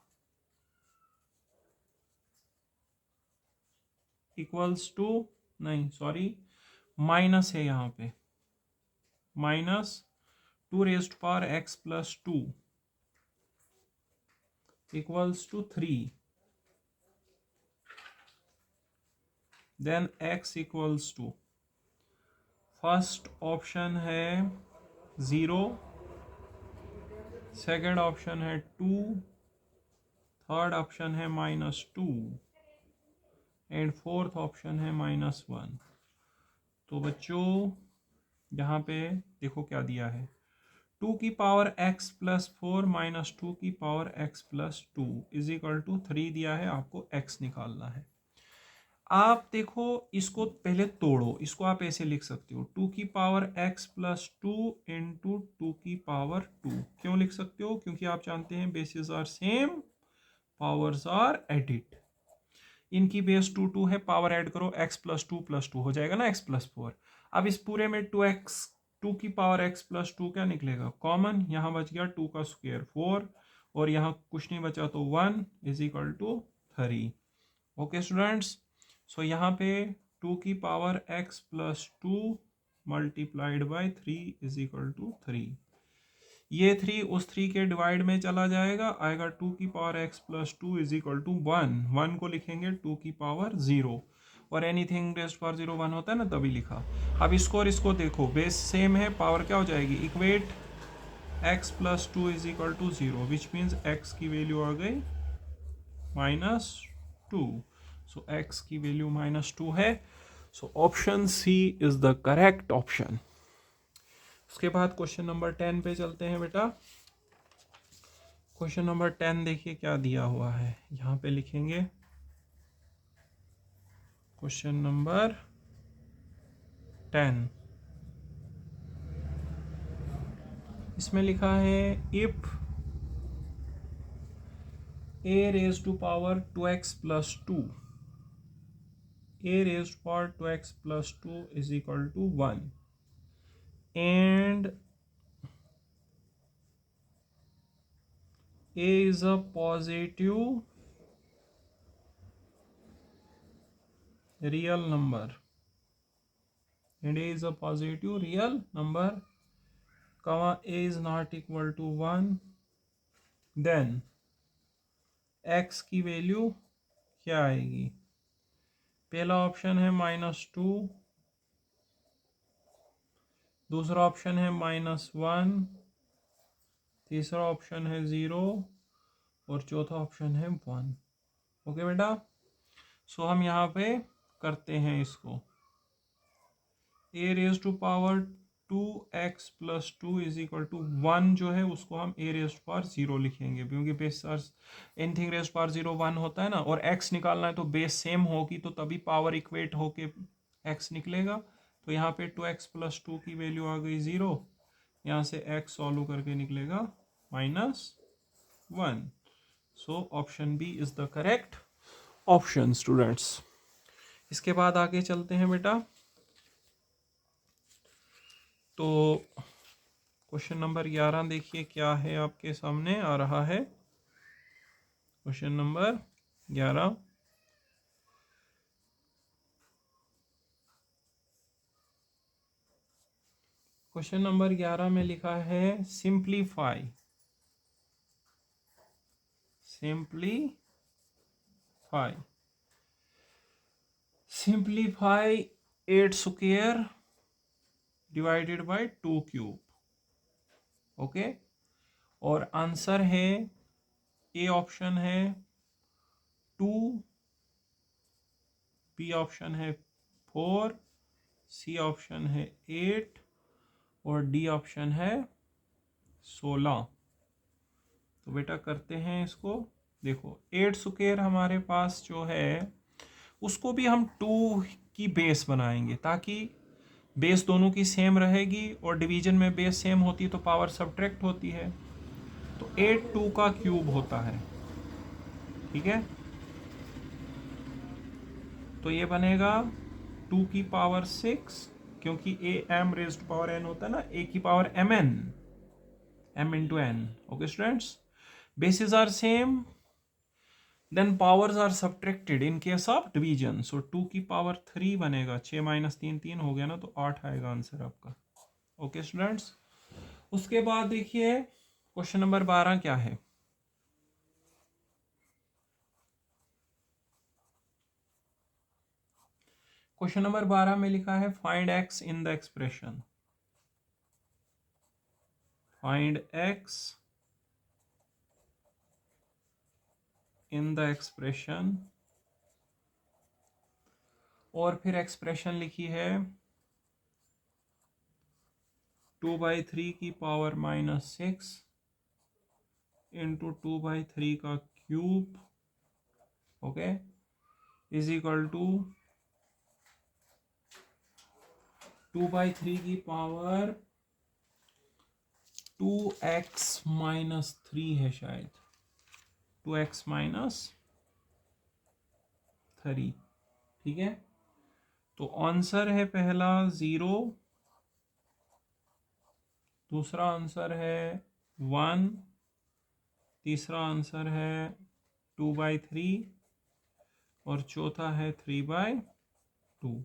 equals to, नहीं सॉरी माइनस है यहाँ पे, minus 2 raise to power x plus 2 equals to 3, then x equals to, first option है 0, सेकेंड ऑप्शन है 2, थर्ड ऑप्शन है -2 एंड फोर्थ ऑप्शन है -1। तो बच्चों यहाँ पे देखो क्या दिया है, 2 की पावर x प्लस 4 माइनस 2 की power x plus 2 is equal to 3 दिया है, आपको x निकालना है। आप देखो इसको पहले तोड़ो, इसको आप ऐसे लिख सकते हो 2 की पावर x प्लस 2 इंटू 2 की पावर 2। क्यों लिख सकते हो? क्योंकि आप जानते हैं bases are same, powers are added. इनकी बेस 2 है, पावर ऐड करो, x प्लस 2 हो जाएगा ना x प्लस 4। अब इस पूरे में 2 की पावर x प्लस 2 क्या निकलेगा? कॉमन, यहाँ बच गया 2 का स्क्वायर 4 और यहाँ कुछ नहीं बचा तो 1 is equal to 3। Okay students, so यहाँ पे 2 की power x plus 2 multiplied by 3 is equal to 3। ये 3 उस 3 के डिवाइड में चला जाएगा, आएगा 2 की power x plus 2 is equal to 1 को लिखेंगे 2 की पावर 0 और एनीथिंग रेस्ट पावर 0 1 होता है ना, तभी लिखा। अब इसको और इसको देखो, बेस सेम है, पावर क्या हो जाएगी? Equate x plus 2 is equal to 0 which means x की वैल्यू आ गई -2। सो x की वैल्यू -2 है। So option C is the correct option. उसके बाद क्वेश्चन नंबर 10 पे चलते हैं बेटा। क्वेश्चन नंबर 10 देखिए क्या दिया हुआ है, यहाँ पे लिखेंगे क्वेश्चन नंबर 10। इसमें लिखा है if a raise to power 2x plus 2 a raise to power 2x plus 2 is equal to 1 and a is a positive real number and a is a positive real number, comma a is not equal to 1, then x की value क्या आएगी? पहला option है -2, दूसरा option है -1, तीसरा option है 0 और चौथा ऑप्शन है 1। ओके बेटा, सो हम यहाँ पे करते हैं इसको, a raise to power 2x plus 2 is equal to 1 जो है उसको हम a रेज टू पावर 0 लिखेंगे, क्योंकि बेस एनीथिंग रेज पावर 0 1 होता है ना, और x निकालना है तो बेस सेम होगी तो तभी पावर इक्वेट होके x निकलेगा। तो यहाँ पे 2x प्लस 2 की वैल्यू आ गई 0, यहाँ से x सॉल्व करके निकलेगा -1। So option B is the correct option students. इसके बाद आगे चलते हैं बेटा। तो क्वेश्चन नंबर 11 देखिए क्या है, आपके सामने आ रहा है क्वेश्चन नंबर 11। क्वेश्चन नंबर 11 में लिखा है simplify 8 square divided bye 2 cube. Okay, और आंसर है, ए ऑप्शन है 2, बी ऑप्शन है 4, सी ऑप्शन है 8 और डी ऑप्शन है 16। तो बेटा करते हैं इसको। देखो 8 स्क्वायर हमारे पास जो है उसको भी हम 2 की बेस बनाएंगे, ताकि बेस दोनों की सेम रहेगी और डिवीजन में बेस सेम होती है तो पावर सब्ट्रैक्ट होती है। तो 8 2 का क्यूब होता है, ठीक है। तो ये बनेगा 2 की पावर 6, क्योंकि a m raised power n होता है ना, ए की power M n, m into n. Okay students, bases are same, then powers are subtracted in case of division. So 2 की पावर 3 बनेगा, 6 माइनस 3 3 हो गया ना, तो 8 आएगा आंसर आपका। ओके स्टूडेंट्स, उसके बाद देखिए क्वेश्चन नंबर 12 क्या है। क्वेश्चन नंबर 12 में लिखा है find x in the expression, find x in the expression, और फिर एक्सप्रेशन लिखी है 2/3 की पावर -6 इंटू 2/3 का cube, okay, is equal to 2/3 की पावर 2x-3 है शायद, 2x-3, ठीक है। तो आंसर है पहला 0, दूसरा आंसर है 1, तीसरा आंसर है 2/3 और चौथा है 3/2।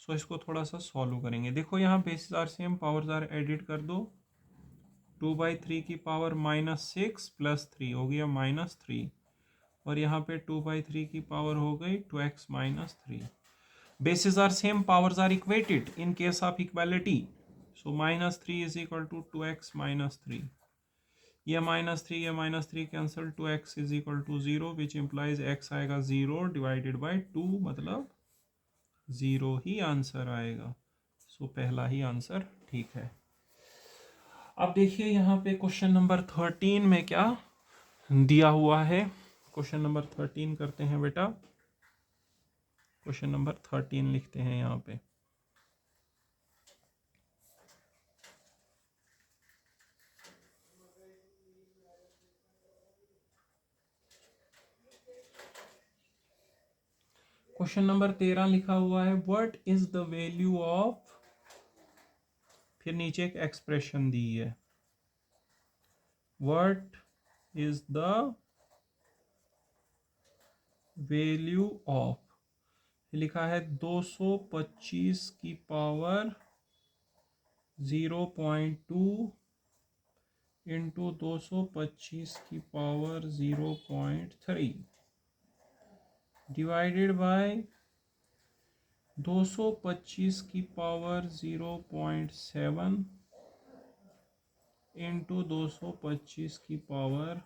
सो इसको थोड़ा सा सॉल्व करेंगे। देखो यहाँ bases are same, powers are added कर दो। 2/3 की पावर -6 + 3 हो गया -3, और यहाँ पे 2/3 की पावर हो गई 2x-3। Bases are same, powers are equated in case of equality. So -3 is equal to 2x-3। ये -3 ये -3 cancel, 2x is equal to 0, which implies x आएगा 0 डिवाइडेड बाई 2, मतलब 0 ही आंसर आएगा। सो पहला ही आंसर ठीक है। अब देखिए यहाँ पे क्वेश्चन नंबर 13 में क्या दिया हुआ है। क्वेश्चन नंबर 13 करते हैं बेटा। क्वेश्चन नंबर 13 लिखते हैं यहाँ पे। क्वेश्चन नंबर 13 लिखा हुआ है, what is the value of, फिर नीचे एक एक्सप्रेशन दी है, what is the value of, लिखा है 225 की पावर 0.2 इंटू 225 की पावर 0.3 डिवाइडेड बाय 225 की पावर 0.7 इंटू 225 की power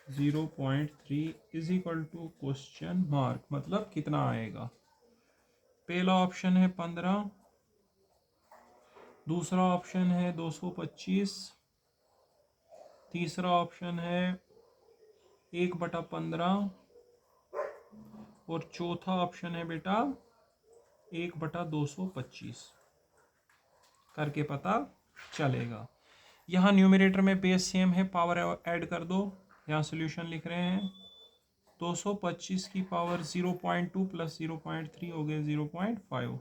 0.3 is equal to question mark, मतलब कितना आएगा। पहला ऑप्शन है 15, दूसरा ऑप्शन है 225, तीसरा ऑप्शन है 1/15 और चौथा ऑप्शन है बेटा 1/225। करके पता चलेगा। यहाँ न्यूमरेटर में बेस सेम है, पावर ऐड कर दो। यहाँ सोल्यूशन लिख रहे हैं 225 की पावर 0.2 + 0.3 हो गया 0.5।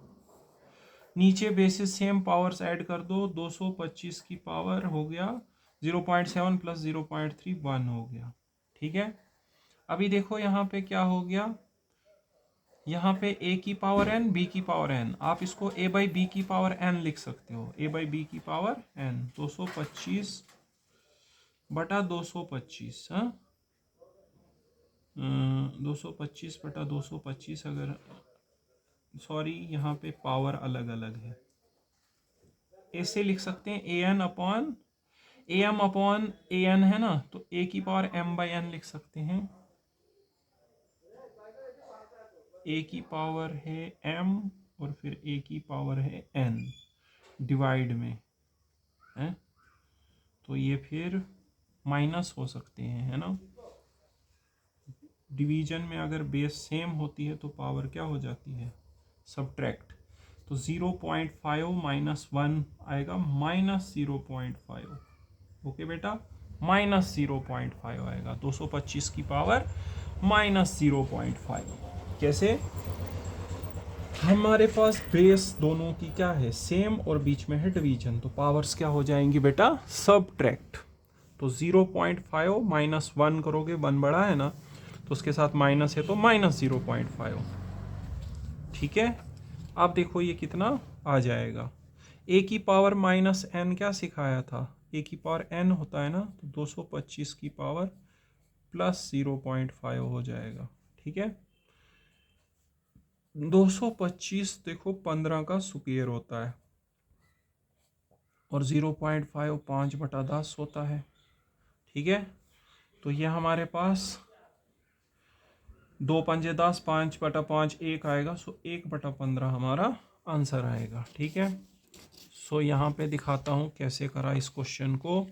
नीचे बेसिस सेम, पावर्स ऐड कर दो। 225 की पावर हो गया 0.7 + 0.3 1 हो गया, ठीक है। अभी देखो यहाँ पे क्या हो गया, यहाँ पे a की पावर n, b की पावर n, आप इसको a बाई बी की पावर n लिख सकते हो, a बाई बी की पावर n। 225/225, हाँ, 225/225, अगर सॉरी यहाँ पे पावर अलग अलग है, ऐसे लिख सकते हैं am/an है ना, तो a की पावर m/n लिख सकते हैं। a की पावर है m और फिर a की पावर है n डिवाइड में है, तो ये फिर माइनस हो सकते हैं, है ना। डिवीजन में अगर बेस सेम होती है तो पावर क्या हो जाती है, सब्ट्रैक्ट। तो 0.5 माइनस 1 आएगा -0.5। ओके बेटा, -0.5 आएगा। 225 की पावर -0.5। कैसे? हमारे पास बेस दोनों की क्या है, सेम, और बीच में है डिवीजन, तो पावर्स क्या हो जाएंगी बेटा, सबट्रैक्ट। तो 0.5 माइनस 1 करोगे, 1 बड़ा है ना, तो उसके साथ माइनस है तो -0.5। ठीक है, आप देखो ये कितना आ जाएगा। ए की पावर -n क्या सिखाया था, ए की पावर n होता है ना, तो 225 की पावर प्लस 0.5 हो जाएगा। ठीक है, 225 देखो 15 का स्क्वायर होता है, और 0.5 5/10 होता है। ठीक है, तो ये हमारे पास 2 पंजे 10, 5/5 1 आएगा, सो 1/15 हमारा आंसर आएगा। ठीक है, सो यहाँ पे दिखाता हूँ कैसे करा इस क्वेश्चन को।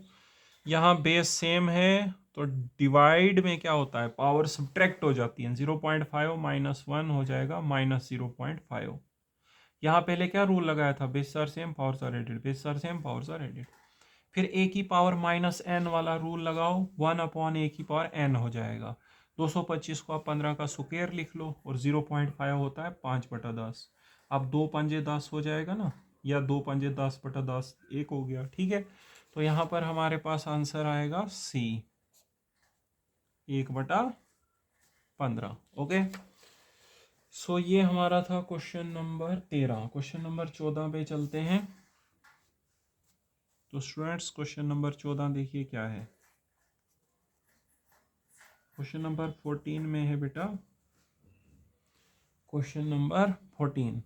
यहाँ बेस सेम है, तो डिवाइड में क्या होता है, पावर सब्ट्रैक्ट हो जाती है। 0.5 माइनस 1 हो जाएगा -0.5। यहाँ पहले क्या रूल लगाया था, base are same powers are added, base are same powers are added. फिर ए की पावर -n वाला रूल लगाओ, 1/a की पावर n हो जाएगा। 225 को आप 15 का स्क्वायर लिख लो, और 0.5 होता है 5/10। अब 2 पंजे 10 हो जाएगा ना, या 2 पंजे 10/10 1 हो गया। ठीक है, तो यहाँ पर हमारे पास आंसर आएगा C, 1/15। ओके, सो ये हमारा था क्वेश्चन नंबर 13। क्वेश्चन नंबर 14 पे चलते हैं। तो स्टूडेंट्स, क्वेश्चन नंबर 14 देखिए क्या है। क्वेश्चन नंबर 14 में है बेटा, क्वेश्चन नंबर 14,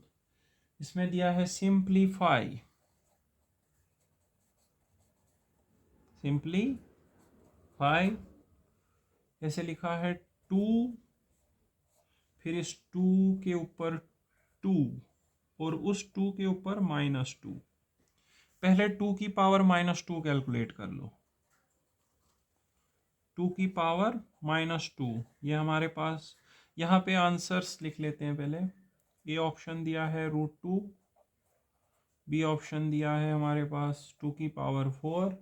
इसमें दिया है सिंप्लीफाई। सिंप्लीफाई ऐसे लिखा है 2, फिर इस 2 के ऊपर 2, और उस 2 के ऊपर -2। पहले 2 की पावर -2 कैलकुलेट कर लो। 2 की पावर -2, ये हमारे पास, यहाँ पे आंसर्स लिख लेते हैं पहले। ए ऑप्शन दिया है √2, बी ऑप्शन दिया है हमारे पास 2 की पावर 4,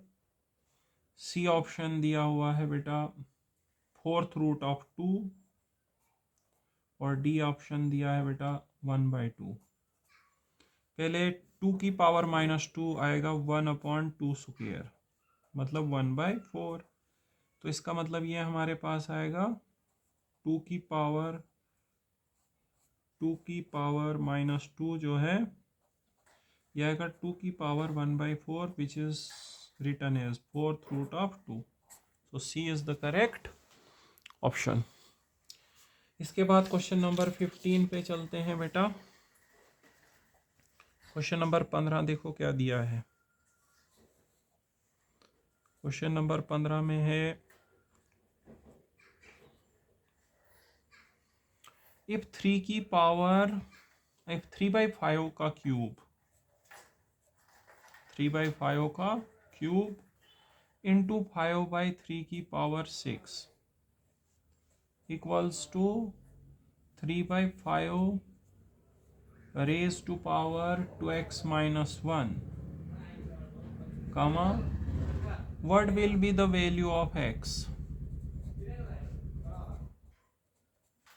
सी ऑप्शन दिया हुआ है बेटा 4th रूट ऑफ 2, और डी ऑप्शन दिया है बेटा 1/2। पहले 2 की पावर -2 आएगा 1/2 स्क्वायर, मतलब 1/4। तो इसका मतलब ये हमारे पास आएगा 2 की पावर -2 जो है, यह आएगा 2 की power 1/4, which is written as 4th root of 2। So C is the correct option. इसके बाद क्वेश्चन नंबर 15 पे चलते हैं बेटा। क्वेश्चन नंबर 15 देखो क्या दिया है। क्वेश्चन नंबर 15 में है, इफ 3/5 का क्यूब, 3/5 का क्यूब इंटू 5/3 की power 6 equals to 3/5 raised to power 2x minus 1, comma, what will be the value of x?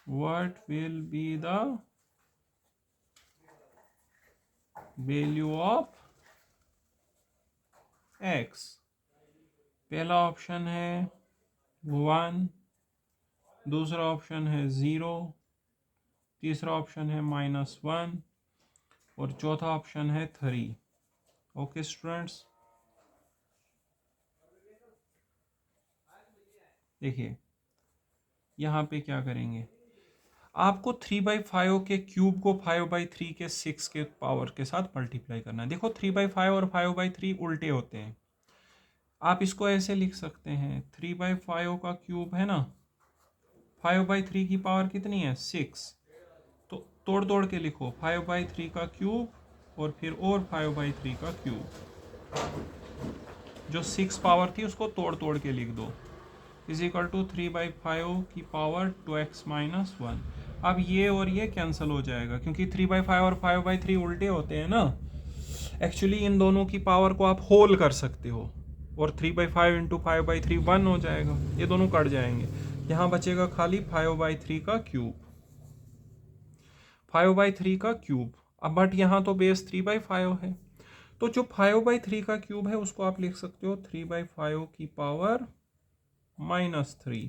What will be the value of x? पहला ऑप्शन है 1, दूसरा ऑप्शन है 0, तीसरा ऑप्शन है -1, और चौथा ऑप्शन है 3। ओके स्टूडेंट्स, देखिए यहाँ पे क्या करेंगे, आपको 3/5 के क्यूब को 5/3 के 6 के पावर के साथ मल्टीप्लाई करना है। देखो 3/5 और 5/3 उल्टे होते हैं। आप इसको ऐसे लिख सकते हैं, 3/5 का क्यूब है ना, 5/3 की पावर कितनी है 6, तो तोड़ तोड़ के लिखो 5/3 का क्यूब, और फिर और 5/3 का क्यूब, जो 6 पावर थी उसको तोड़ तोड़ के लिख दो, इज इक्वल टू 3/5 की पावर 2x - 1। अब ये और ये कैंसिल हो जाएगा क्योंकि 3/5 और 5/3 उल्टे होते हैं ना। एक्चुअली इन दोनों की पावर को आप होल कर सकते हो और 3/5 इंटू 5/3 1 हो जाएगा, ये दोनों कट जाएंगे। यहाँ बचेगा खाली 5/3 का क्यूब, 5/3 का क्यूब। अब बट यहाँ तो बेस 3/5 है, तो जो 5/3 का क्यूब है उसको आप लिख सकते हो 3/5 की पावर -3।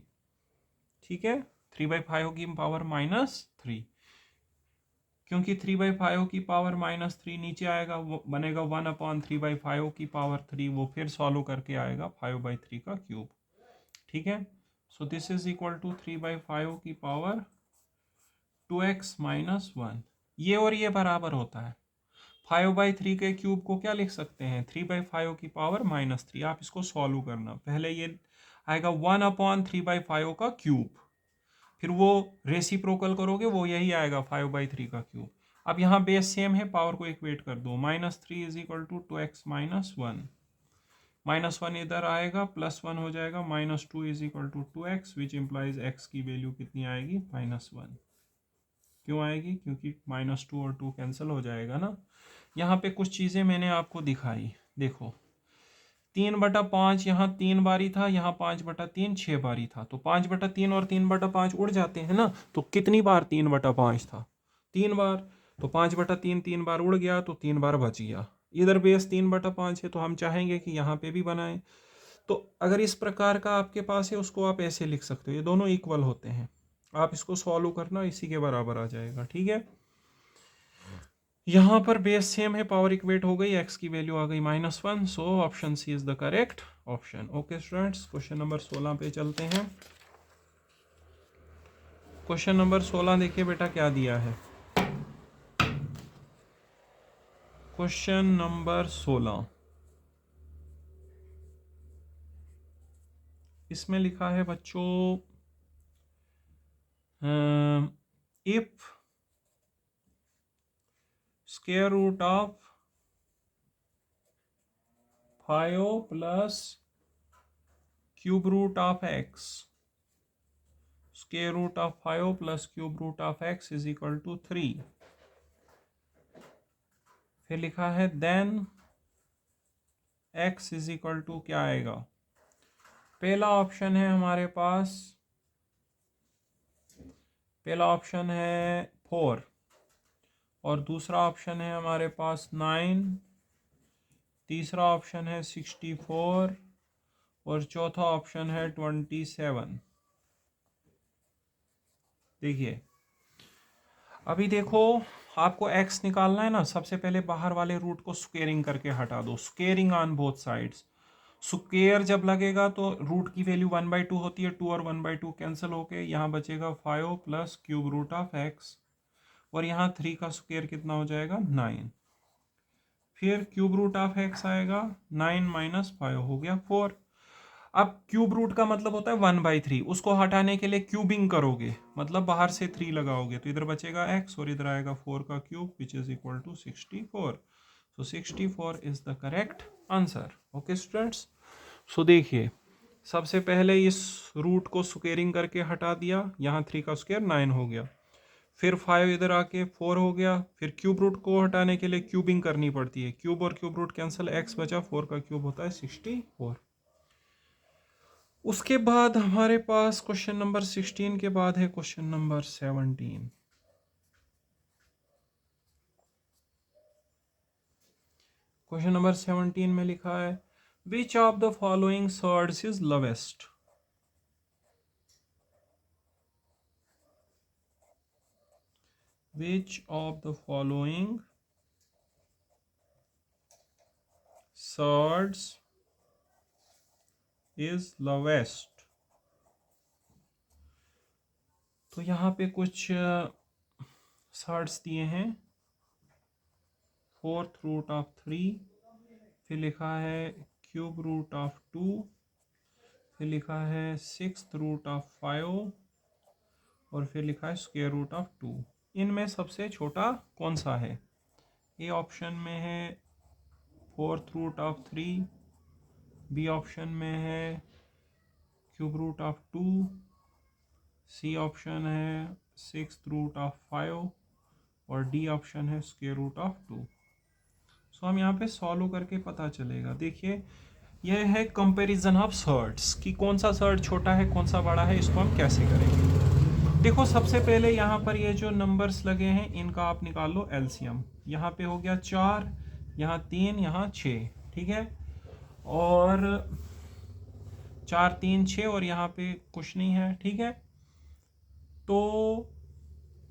ठीक है, 3/5 की पावर -3, क्योंकि 3/5 की पावर -3 नीचे आएगा, वो बनेगा 1/3/5 की पावर 3, वो फिर सॉल्व करके आएगा 5/3 का क्यूब। ठीक है, so this is equal to 3/5 की पावर 2x - 1। ये और ये बराबर होता है। 5/3 के क्यूब को क्या लिख सकते हैं, 3/5 की पावर -3। आप इसको सॉल्व करना, पहले ये आएगा 1/3/5 का क्यूब, फिर वो रेसिप्रोकल करोगे वो यही आएगा 5/3 का क्यूब। अब यहाँ बेस सेम है, पावर को इक्वेट कर दो, -3 इज इक्वल टू 2x - 1, -1 इधर आएगा, +1 हो जाएगा, -2 is equal to 2x, which implies x की वैल्यू कितनी आएगी, -1। क्यों आएगी, क्योंकि -2 और 2 कैंसिल हो जाएगा ना। यहाँ पे कुछ चीज़ें मैंने आपको दिखाई, देखो 3/5 यहाँ 3 बारी था, यहाँ 5/3 6 बारी था, तो 5/3 और 3/5 उड़ जाते हैं ना। तो कितनी बार 3/5 था, 3 बार, तो 5/3 3 बार उड़ गया, तो 3 बार बच गया। इधर बेस 3/5 है, तो हम चाहेंगे कि यहाँ पे भी बनाएं। तो अगर इस प्रकार का आपके पास है, उसको आप ऐसे लिख सकते हो, ये दोनों इक्वल होते हैं। आप इसको सॉल्व करना, इसी के बराबर आ जाएगा। ठीक है, यहाँ पर बेस सेम है, पावर इक्वेट हो गई, x की वैल्यू आ गई -1, so option C is the correct option. Okay students, question number 16 पे चलते हैं। क्वेश्चन नंबर 16 देखिए बेटा क्या दिया है। क्वेश्चन नंबर 16, इसमें लिखा है बच्चों, if square root of 5 plus cube root of x, square root of 5 plus cube root of x is equal to 3। फिर लिखा है then x is equal to क्या आएगा। पहला ऑप्शन है हमारे पास, पहला ऑप्शन है 4 और दूसरा ऑप्शन है हमारे पास 9, तीसरा ऑप्शन है 64 और चौथा ऑप्शन है 27। देखिए अभी देखो, आपको x निकालना है ना, सबसे पहले बाहर वाले रूट को स्क्वेयरिंग करके हटा दो, squaring on both sides. Square जब लगेगा तो रूट की वैल्यू 1/2 होती है, 2 और 1/2 कैंसिल होके यहाँ बचेगा 5 plus cube root of x, और यहाँ 3 का स्क्वेयर कितना हो जाएगा 9, फिर क्यूब रूट ऑफ x आएगा, 9 - 5 हो गया 4। अब क्यूब रूट का मतलब होता है 1/3, उसको हटाने के लिए क्यूबिंग करोगे, मतलब बाहर से 3 लगाओगे, तो इधर बचेगा x और इधर आएगा 4 का cube, which is equal to 64। So 64 is the correct answer. Okay students, so देखिए सबसे पहले इस रूट को स्क्वेयरिंग करके हटा दिया, यहाँ 3 का स्क्वेयर 9 हो गया, फिर 5 इधर आके 4 हो गया, फिर क्यूब रूट को हटाने के लिए क्यूबिंग करनी पड़ती है, क्यूब और क्यूब रूट कैंसिल, x बचा, 4 का क्यूब होता है 64। उसके बाद हमारे पास क्वेश्चन नंबर 16 के बाद है क्वेश्चन नंबर 17। क्वेश्चन नंबर 17 में लिखा है which of the following surds is lowest. Which of the following surds is lowest. तो यहाँ पे कुछ सर्ड्स दिए हैं, 4th रूट ऑफ 3, फिर लिखा है क्यूब रूट ऑफ 2, फिर लिखा है 6th रूट ऑफ 5 और फिर लिखा है स्क्वायर रूट ऑफ 2। इनमें सबसे छोटा कौन सा है। ए ऑप्शन में है 4th root of 3, B option में है cube root of 2, C option है सिक्स रूट ऑफ 5 और डी ऑप्शन है स्क्वायर रूट ऑफ 2। सो हम यहाँ पे सॉल्व करके पता चलेगा। देखिए यह है कंपैरिजन ऑफ सर्ड्स कि कौन सा सर्ड छोटा है कौन सा बड़ा है, इसको हम कैसे करेंगे। देखो सबसे पहले यहाँ पर ये जो नंबर्स लगे हैं इनका आप निकाल लो एलसीएम। यहाँ पे हो गया 4, यहाँ 3, यहाँ 6, ठीक है। और 4 3 6 और यहाँ पे कुछ नहीं है, ठीक है। तो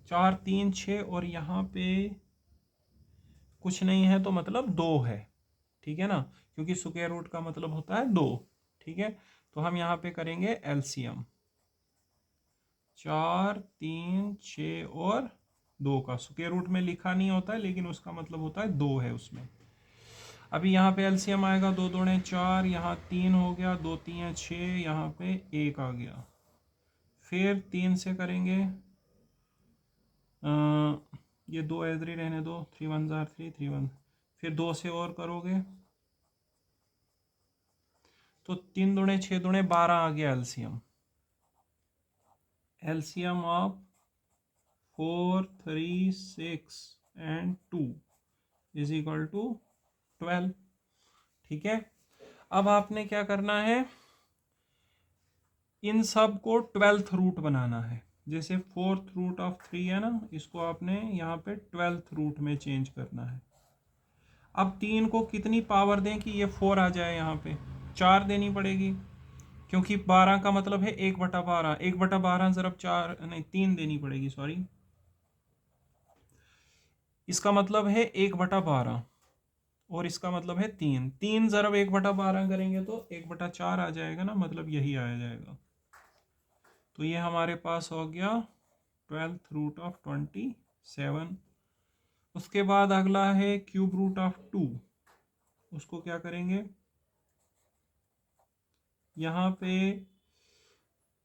4 3 6 और यहाँ पे कुछ नहीं है तो मतलब 2 है, ठीक है ना, क्योंकि स्क्वायर रूट का मतलब होता है 2, ठीक है। तो हम यहाँ पे करेंगे एलसीएम 4 3 6 और 2 का। स्क्वायर रूट में लिखा नहीं होता है लेकिन उसका मतलब होता है 2 है उसमें। अभी यहाँ पे एलसीएम आएगा 2 दूने 4, यहाँ 3 हो गया, 2 3 6, यहाँ पे 1 आ गया। फिर 3 से करेंगे ये 2 इधर रहने दो, 3 1 जार 3 3 1। फिर 2 से और करोगे तो 3 दूने 6 दूने 12 आ गया LCM. LCM of 4 3 6 and 2 is equal to 12, ठीक है। अब आपने क्या करना है, इन सब को 12th रूट बनाना है। जैसे 4th रूट ऑफ 3 है ना, इसको आपने यहाँ पे 12th रूट में चेंज करना है। अब 3 को कितनी पावर दें कि ये 4 आ जाए, यहाँ पे 4 देनी पड़ेगी, क्योंकि 12 का मतलब है 1/12, 1/12 ज़रब 4 नहीं 3 देनी पड़ेगी, सॉरी। इसका मतलब है 1/12 और इसका मतलब है 3, 3 ज़रब 1/12 करेंगे तो 1/4 आ जाएगा ना, मतलब यही आ जाएगा। तो ये हमारे पास हो गया 12th रूट ऑफ 27। उसके बाद अगला है क्यूब रूट ऑफ 2। उसको क्या करेंगे, यहाँ पे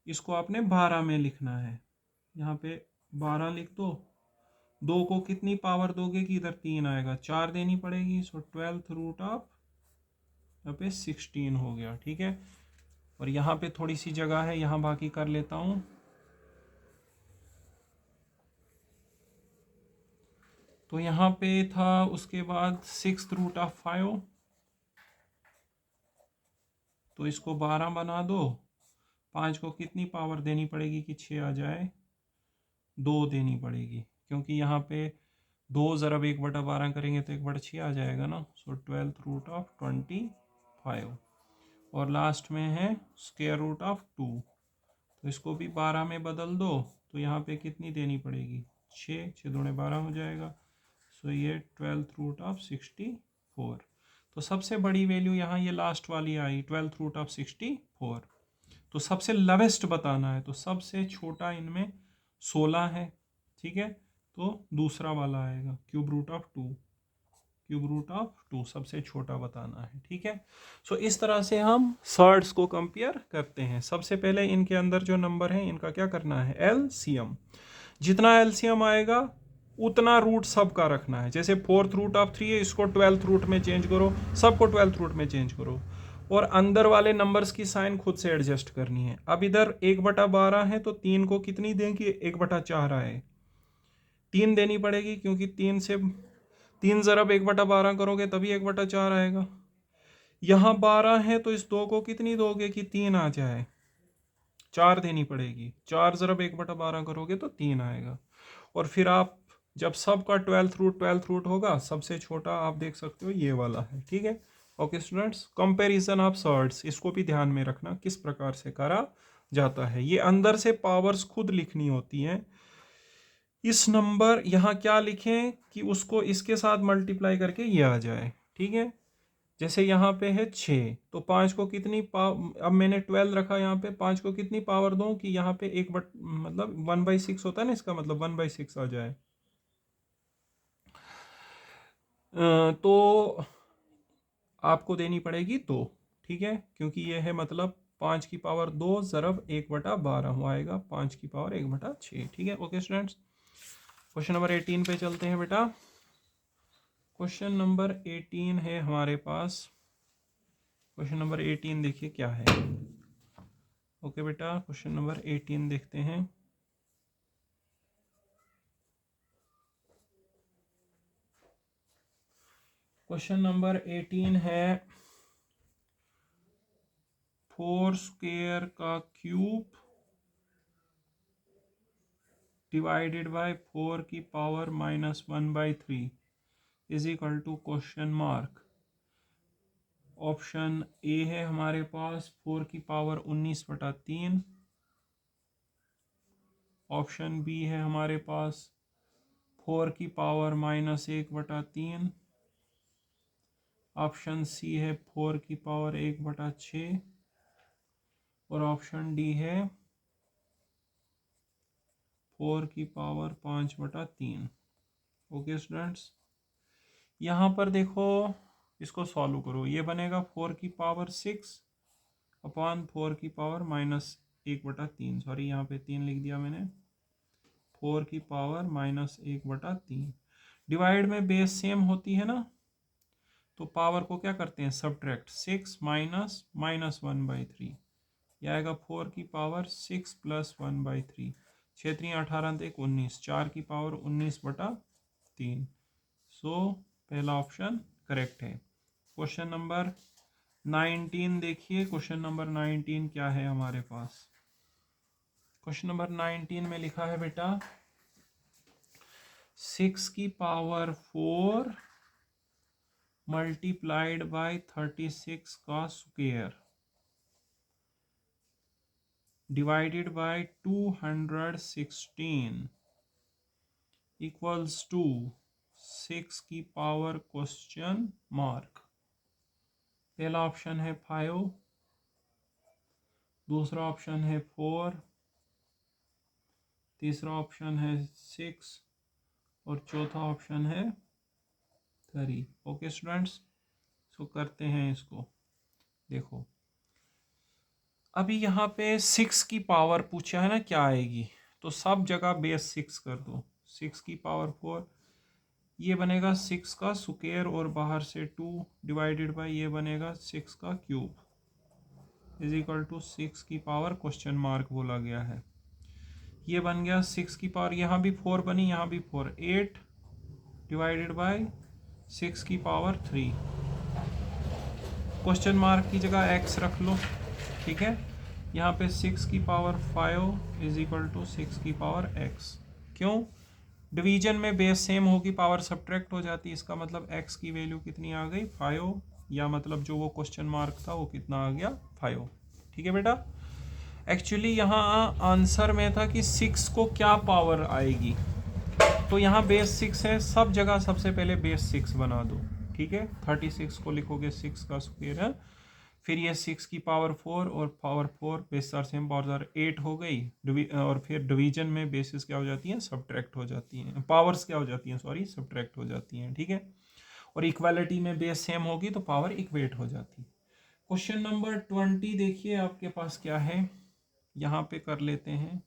इसको आपने 12 में लिखना है। यहाँ पे 12 लिख दो। 2 को कितनी पावर दोगे कि इधर 3 आएगा, 4 देनी पड़ेगी। सो 12th रूट ऑफ यहाँ पे 16 हो गया, ठीक है। और यहाँ पे थोड़ी सी जगह है, यहाँ बाकी कर लेता हूँ। तो यहाँ पे था, उसके बाद 6th रूट ऑफ 5, तो इसको 12 बना दो। 5 को कितनी पावर देनी पड़ेगी कि 6 आ जाए, 2 देनी पड़ेगी, क्योंकि यहाँ पे 2 ज़रब 1/12 करेंगे तो 1/6 आ जाएगा ना। सो 12th रूट ऑफ 25। और लास्ट में है स्क्वायर रूट ऑफ 2, तो इसको भी 12 में बदल दो। तो यहाँ पे कितनी देनी पड़ेगी, 6 6 दूने 12 हो जाएगा। सो ये 12th रूट ऑफ 64। तो सबसे बड़ी वैल्यू यहाँ ये लास्ट वाली आई 12th रूट ऑफ 64। तो सबसे लवेस्ट बताना है, तो सबसे छोटा इनमें 16 है, ठीक है। तो दूसरा वाला आएगा cube root of 2, cube root of 2 सबसे छोटा बताना है, ठीक है। सो इस तरह से हम सर्ड्स को कंपेयर करते हैं। सबसे पहले इनके अंदर जो नंबर है इनका क्या करना है, एलसीएम। जितना एलसीएम आएगा उतना रूट सब का रखना है। जैसे 4th रूट ऑफ 3 है, इसको 12th रूट में चेंज करो, सबको 12th रूट में चेंज करो। और अंदर वाले नंबर्स की साइन खुद से एडजस्ट करनी है। अब इधर 1/12 है तो 3 को कितनी दें कि 1/4 आए, 3 देनी पड़ेगी, क्योंकि 3 ज़रब 1/12 करोगे तभी 1/4 आएगा। यहाँ 12 है तो इस 2 को कितनी दोगे कि 3 आ जाए, 4 देनी पड़ेगी। 4 ज़रब 1/12 करोगे तो 3 आएगा। और फिर आप जब सबका 12th रूट होगा, सबसे छोटा आप देख सकते हो ये वाला है, ठीक है। Okay students, comparison of surds, इसको भी ध्यान में रखना किस प्रकार से करा जाता है। ये अंदर से पावर्स खुद लिखनी होती हैं। इस नंबर यहाँ क्या लिखें कि उसको इसके साथ मल्टीप्लाई करके ये आ जाए, ठीक है। जैसे यहाँ पे है 6, तो 5 को कितनी अब मैंने 12 रखा, यहाँ पे 5 को कितनी पावर दूं कि यहाँ पे मतलब 1/6 होता है ना, इसका मतलब 1/6 आ जाए। तो आपको देनी पड़ेगी 2, ठीक है, क्योंकि ये है मतलब 5 की पावर 2 ज़रब 1/12 आएगा, 5 की पावर 1/6, ठीक है। ओके स्टूडेंट्स, क्वेश्चन नंबर 18 पे चलते हैं बेटा। क्वेश्चन नंबर 18 है हमारे पास। क्वेश्चन नंबर 18 देखिए क्या है। ओके बेटा, क्वेश्चन नंबर 18 देखते हैं। क्वेश्चन नंबर 18 है 4 स्क्वायर का क्यूब डिवाइडेड बाय 4 की power -1/3 is equal to question mark. Option A है हमारे पास 4 की पावर 19/3। ऑप्शन बी है हमारे पास 4 की पावर -1/3। ऑप्शन सी है 4 की पावर 1/6 और ऑप्शन डी है 4 की पावर 5/3। ओके स्टूडेंट्स, यहाँ पर देखो, इसको सॉल्व करो। ये बनेगा 4 की पावर 6 अपॉन 4 की पावर -1/3। सॉरी, यहाँ पे 3 लिख दिया मैंने। 4 की पावर -1/3 डिवाइड में बेस सेम होती है ना, तो पावर को क्या करते हैं, सब्ट्रैक्ट। 6 माइनस -1/3, यह आएगा 4 की पावर 6 + 1/3। 6 3 18 19, 4 की पावर 19/3। सो पहला ऑप्शन करेक्ट है। क्वेश्चन नंबर 19 देखिए। क्वेश्चन नंबर 19 क्या है हमारे पास। क्वेश्चन नंबर 19 में लिखा है बेटा 6 की पावर 4 मल्टीप्लाइड बाय 36 का square divided by 216 equals to 6 की पावर क्वेश्चन मार्क। पहला ऑप्शन है 5, दूसरा ऑप्शन है 4, तीसरा ऑप्शन है 6 और चौथा ऑप्शन है 3। ओके स्टूडेंट्स, सो करते हैं इसको। देखो, अभी यहाँ पे 6 की पावर पूछा है ना क्या आएगी, तो सब जगह बेस 6 कर दो। 6 की पावर 4 ये बनेगा 6 का स्क्वायर और बाहर से 2 डिवाइडेड बाय ये बनेगा 6 का क्यूब इज इक्वल टू 6 की पावर क्वेश्चन मार्क बोला गया है। ये बन गया 6 की पावर, यहाँ भी 4 बनी, यहाँ भी 4, 8 डिवाइडेड बाय 6 की पावर 3। क्वेश्चन मार्क की जगह x रख लो, ठीक है। यहाँ पे 6 की पावर 5 इज इक्वल टू 6 की पावर x। क्यों, डिवीजन में बेस सेम होगी, पावर सब्ट्रैक्ट हो जाती है, इसका मतलब x की वैल्यू कितनी आ गई, 5, या मतलब जो वो क्वेश्चन मार्क था वो कितना आ गया, 5। ठीक है बेटा। एक्चुअली यहाँ आंसर में था कि 6 को क्या पावर आएगी, तो यहाँ बेस 6 है, सब जगह सबसे पहले बेस 6 बना दो, ठीक है। 36 को लिखोगे 6 का स्क्वायर है, फिर ये 6 की पावर 4 और power 4 base are same, power 8 हो गई। और फिर डिवीजन में बेसिस क्या हो जाती हैं, सब्ट्रैक्ट हो जाती हैं, पावर्स क्या हो जाती हैं, सॉरी सब्ट्रैक्ट हो जाती हैं, ठीक है। और इक्वालिटी में बेस सेम होगी तो पावर इक्वेट हो जाती है। क्वेश्चन नंबर 20 देखिए आपके पास क्या है, यहाँ पे कर लेते हैं।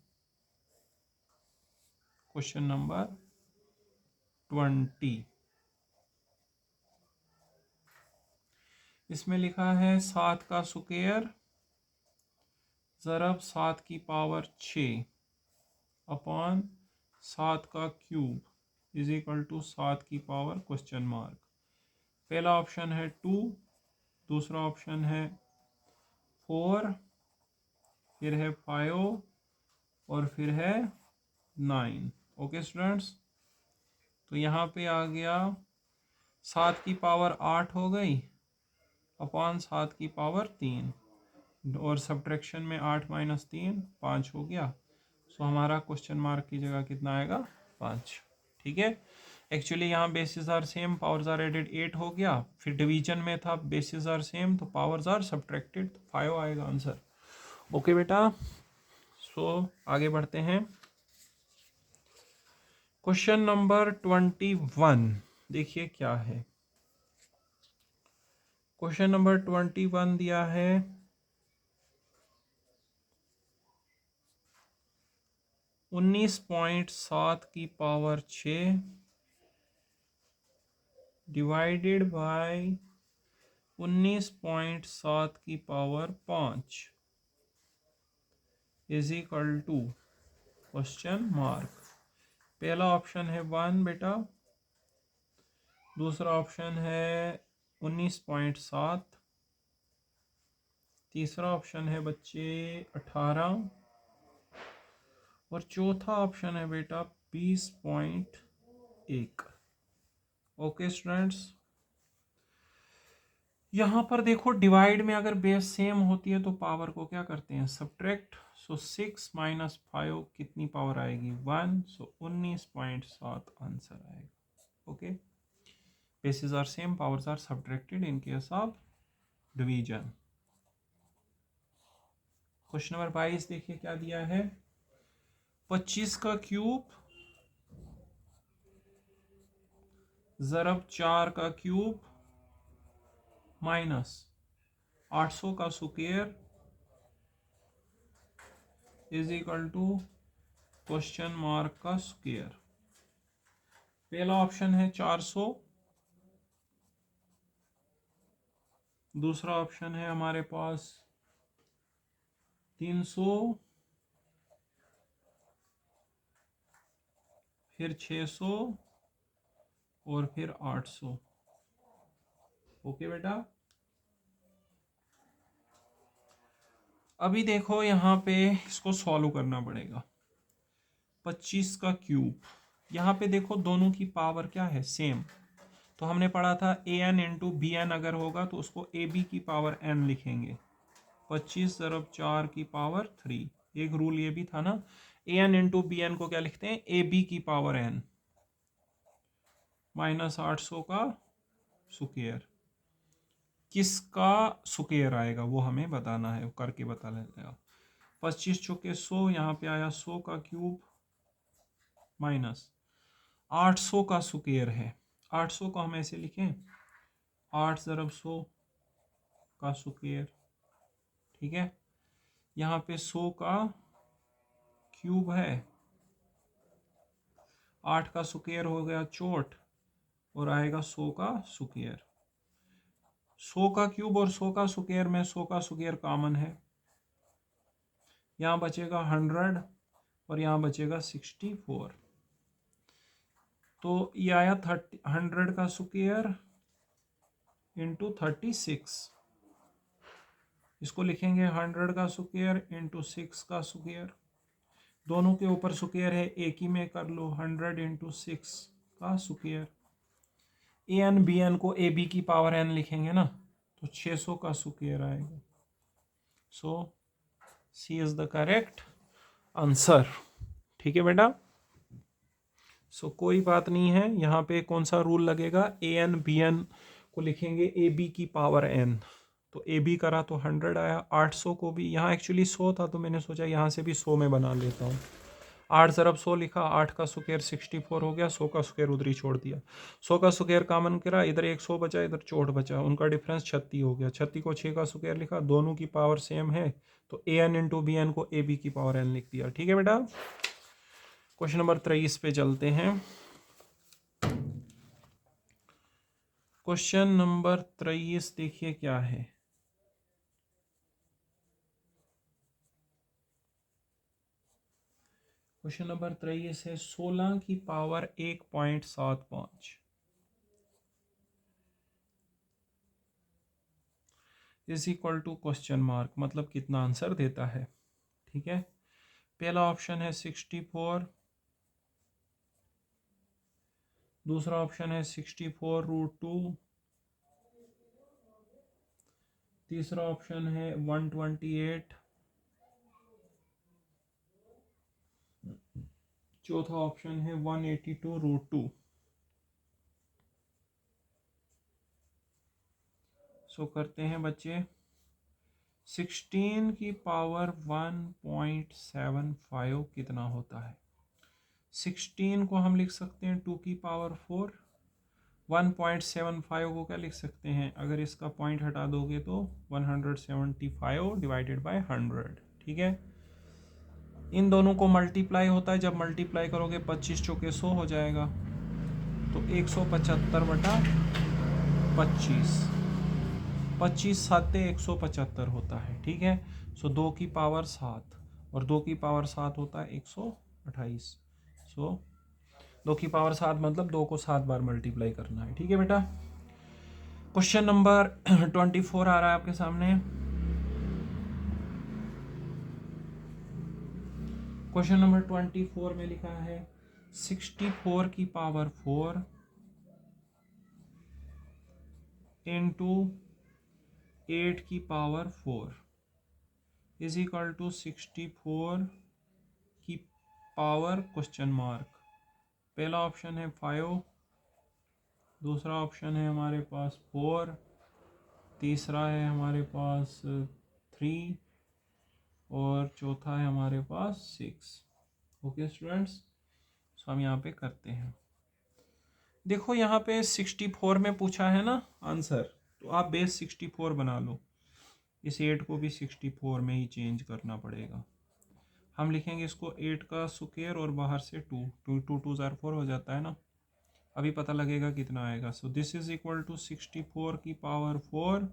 क्वेश्चन नंबर 20, इसमें लिखा है 7 का स्क्वायर ज़रब 7 की पावर 6 अपॉन 7 का क्यूब इज इक्वल टू 7 की पावर क्वेश्चन मार्क। पहला ऑप्शन है 2, दूसरा ऑप्शन है 4, फिर है 5 और फिर है 9। ओके स्टूडेंट्स, तो यहाँ पे आ गया 7 की पावर 8 हो गई अपॉन 7 की पावर 3, और सब्ट्रैक्शन में 8 - 3 5 हो गया। सो हमारा क्वेश्चन मार्क की जगह कितना आएगा, 5। ठीक है। एक्चुअली यहाँ bases are same, powers are added, 8 हो गया। फिर डिवीजन में था बेसिस आर सेम तो पावर्स आर सब्ट्रैक्टेड, तो 5 आएगा आंसर। ओके बेटा, सो आगे बढ़ते हैं। क्वेश्चन नंबर 21 देखिए क्या है। क्वेश्चन नंबर 21 दिया है 19.7 की पावर 6 डिवाइडेड बाय 19.7 की power 5 is equal to question mark. पहला ऑप्शन है 1 बेटा, दूसरा ऑप्शन है 19.7, तीसरा ऑप्शन है बच्चे 18 और चौथा ऑप्शन है बेटा 20.1। ओके स्टूडेंट्स, यहाँ पर देखो डिवाइड में अगर बेस सेम होती है तो पावर को क्या करते हैं, सब्ट्रैक्ट। सो 6 - 5 कितनी पावर आएगी, 1। सो 19.7 आंसर आएगा। Okay, bases are same, powers are subtracted in case of division. Question number 22 देखिए क्या दिया है, 25 का क्यूब ज़रब 4 का क्यूब माइनस 800 का square is equal to question mark का स्क्वायर। पहला ऑप्शन है 400, दूसरा ऑप्शन है हमारे पास 300, फिर 600 और फिर 800। ओके बेटा, अभी देखो यहाँ पे इसको सॉल्व करना पड़ेगा। 25 का क्यूब, यहाँ पे देखो दोनों की पावर क्या है, सेम। तो हमने पढ़ा था an इंटू बी एन अगर होगा तो उसको ए बी की पावर n लिखेंगे। 25 ज़रब 4 की पावर 3। एक रूल ये भी था ना, an इंटू बी एन को क्या लिखते हैं, ए बी की पावर n माइनस 800 का स्क्वायर। किसका स्क्वायर आएगा वो हमें बताना है, करके बता लेगा। 25 चौके 100, यहाँ पे आया 100 का क्यूब माइनस 800 का स्क्वायर है। 800 को हम ऐसे लिखें 8 ज़रब 100 का स्क्वायर, ठीक है। यहाँ पे 100 का क्यूब है, 8 का स्क्वायर हो गया 64 और आएगा 100 का स्क्वायर। 100 का क्यूब और 100 का स्क्वायर में 100 का स्क्वायर कॉमन है, यहाँ बचेगा 100 और यहाँ बचेगा 64। तो ये आया 100 का स्क्वायर इंटू 36। इसको लिखेंगे 100 का स्क्वायर इंटू 6 का स्क्वायर। दोनों के ऊपर स्क्वायर है, एक ही में कर लो, 100 इंटू 6 का square. A N B N को ए बी की पावर n लिखेंगे ना, तो 600 का स्क्वायर आएगा। सो C is the correct answer. ठीक है बेटा, सो कोई बात नहीं है। यहाँ पे कौन सा रूल लगेगा, ए एन बी एन को लिखेंगे ए बी की पावर n। तो ए बी करा तो 100 आया। 800 को भी, यहाँ एक्चुअली 100 था तो मैंने सोचा यहाँ से भी 100 में बना लेता हूँ। 8 ज़रब 100 लिखा, 8 का स्क्वायर 64 हो गया, 100 का स्क्वायर उधर ही छोड़ दिया। 100 का स्क्वायर कॉमन करा, इधर एक 100 बचा, इधर 64 बचा, उनका डिफरेंस 36 हो गया। 36 को 6 का स्क्वायर लिखा, दोनों की पावर सेम है तो A N into B N को ए बी की पावर n लिख दिया। ठीक है बेटा, क्वेश्चन नंबर 23 पे चलते हैं। क्वेश्चन नंबर 23 देखिए क्या है, क्वेश्चन नंबर 23 है 16 की power 1.75 is equal to question mark, मतलब कितना आंसर देता है। ठीक है, पहला ऑप्शन है 64, दूसरा ऑप्शन है 64√2, तीसरा ऑप्शन है 128, चौथा ऑप्शन है 182√2। सो करते हैं बच्चे, 16 की पावर 1.75 कितना होता है। 16 को हम लिख सकते हैं 2 की पावर 4। 1.75 को क्या लिख सकते हैं, अगर इसका पॉइंट हटा दोगे तो 175 डिवाइडेड बाय 100। ठीक है, इन दोनों को मल्टीप्लाई होता है, जब मल्टीप्लाई करोगे 25 चौके 100 हो जाएगा, तो 175/25, 25 साते 175 होता है। ठीक है, सो 2 की पावर 7 और 2 की पावर 7 होता है 128। सो 2 की पावर 7 मतलब 2 को 7 बार मल्टीप्लाई करना है। ठीक है बेटा। क्वेश्चन नंबर 24 आ रहा है आपके सामने। क्वेश्चन नंबर 24 में लिखा है 64 की पावर 4 इंटू 8 की पावर 4 इज इक्वल टू 64 की पावर क्वेश्चन मार्क। पहला ऑप्शन है 5, दूसरा ऑप्शन है हमारे पास 4, तीसरा है हमारे पास 3 और चौथा है हमारे पास 6। ओके स्टूडेंट्स, तो हम यहाँ पे करते हैं। देखो यहाँ पे 64 में पूछा है ना आंसर, तो आप बेस 64 बना लो। इस 8 को भी 64 में ही चेंज करना पड़ेगा। हम लिखेंगे इसको 8 का स्क्वायर और बाहर से 2 2 2 2 ज़ार 4 हो जाता है ना। अभी पता लगेगा कितना आएगा। So this is equal to 64 की पावर 4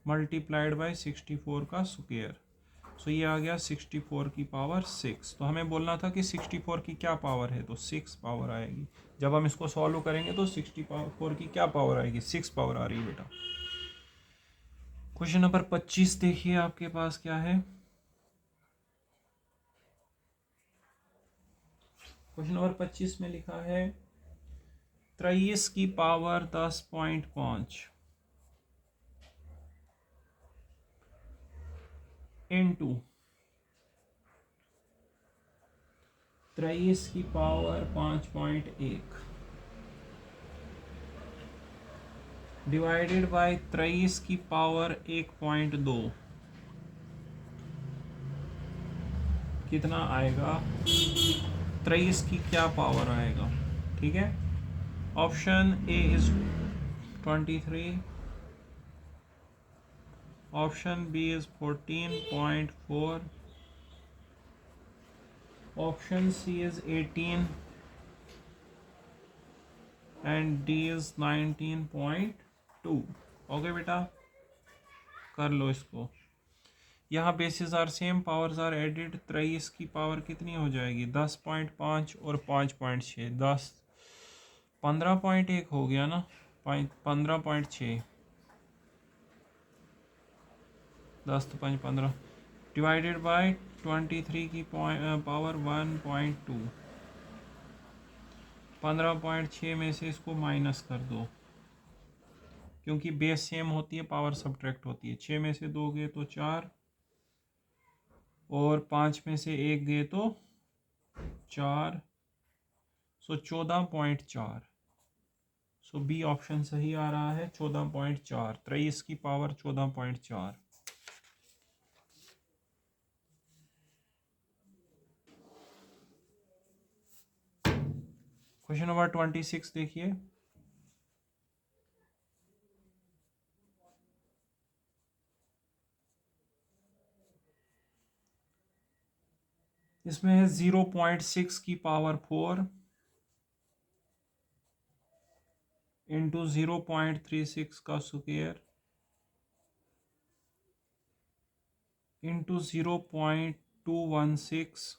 मल्टीप्लाइड बाई 64 का स्क्वायर। सो ये आ गया 64 की पावर 6। तो हमें बोलना था कि 64 की क्या पावर है, तो 6 पावर आएगी। जब हम इसको सॉल्व करेंगे तो 64 की क्या पावर आएगी, 6 पावर आ रही है बेटा। क्वेश्चन नंबर 25 देखिए आपके पास क्या है। क्वेश्चन नंबर 25 में लिखा है 23 की पावर 10.5 इंटू 23 की पावर 5.1 डिवाइडेड बाय 23 की पावर 1.2 कितना आएगा, 23 की क्या पावर आएगा। ठीक है। Option A is 23, option B is 14.4, option C is 18 and D is 19.2। Okay बेटा, कर लो इसको। यहाँ bases are same, powers are added. 23 की पावर कितनी हो जाएगी, 10.5 और 5.6, 10 15.1 हो गया ना, 15.6, 10 तो 5 15 डिवाइडेड बाय 23 की पावर 1.2। 15.6 में से इसको माइनस कर दो, क्योंकि बेस सेम होती है, पावर सब्ट्रैक्ट होती है। 6 में से 2 गए तो 4 और 5 में से 1 गए तो 4, सो 14.4। सो बी ऑप्शन सही आ रहा है, 14.4। 23 की पावर 14.4। क्वेश्चन नंबर 26 देखिए। इसमें है 0.6 की पावर 4 इंटू 0.36 का square into 0.216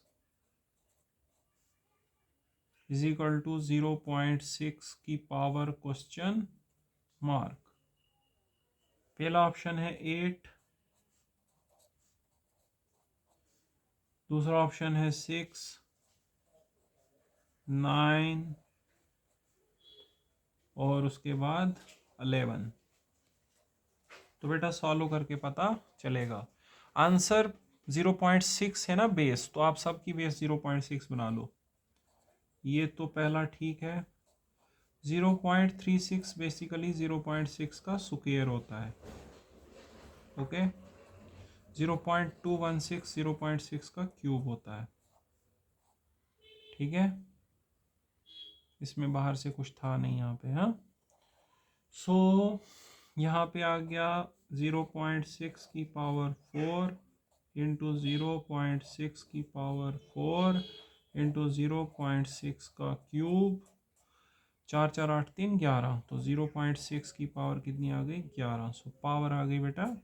is equal to 0.6 की पावर क्वेश्चन मार्क। पहला ऑप्शन है 8, दूसरा ऑप्शन है 6, 9 और उसके बाद 11। तो बेटा सॉल्व करके पता चलेगा। आंसर 0.6 है ना बेस, तो आप सबकी बेस 0.6 बना लो। ये तो पहला ठीक है। 0.36 बेसिकली 0.6 का स्क्वायर होता है। ओके। 0.216 0.6 का क्यूब होता है। ठीक है, इसमें बाहर से कुछ था नहीं यहाँ पे। हाँ, सो यहाँ पे आ गया 0.6 की पावर 4 इंटू 0.6 की पावर 4 इंटू 0.6 का क्यूब। 4 4 8 3 11, तो 0.6 की पावर कितनी आ गई, 11। सो पावर आ गई बेटा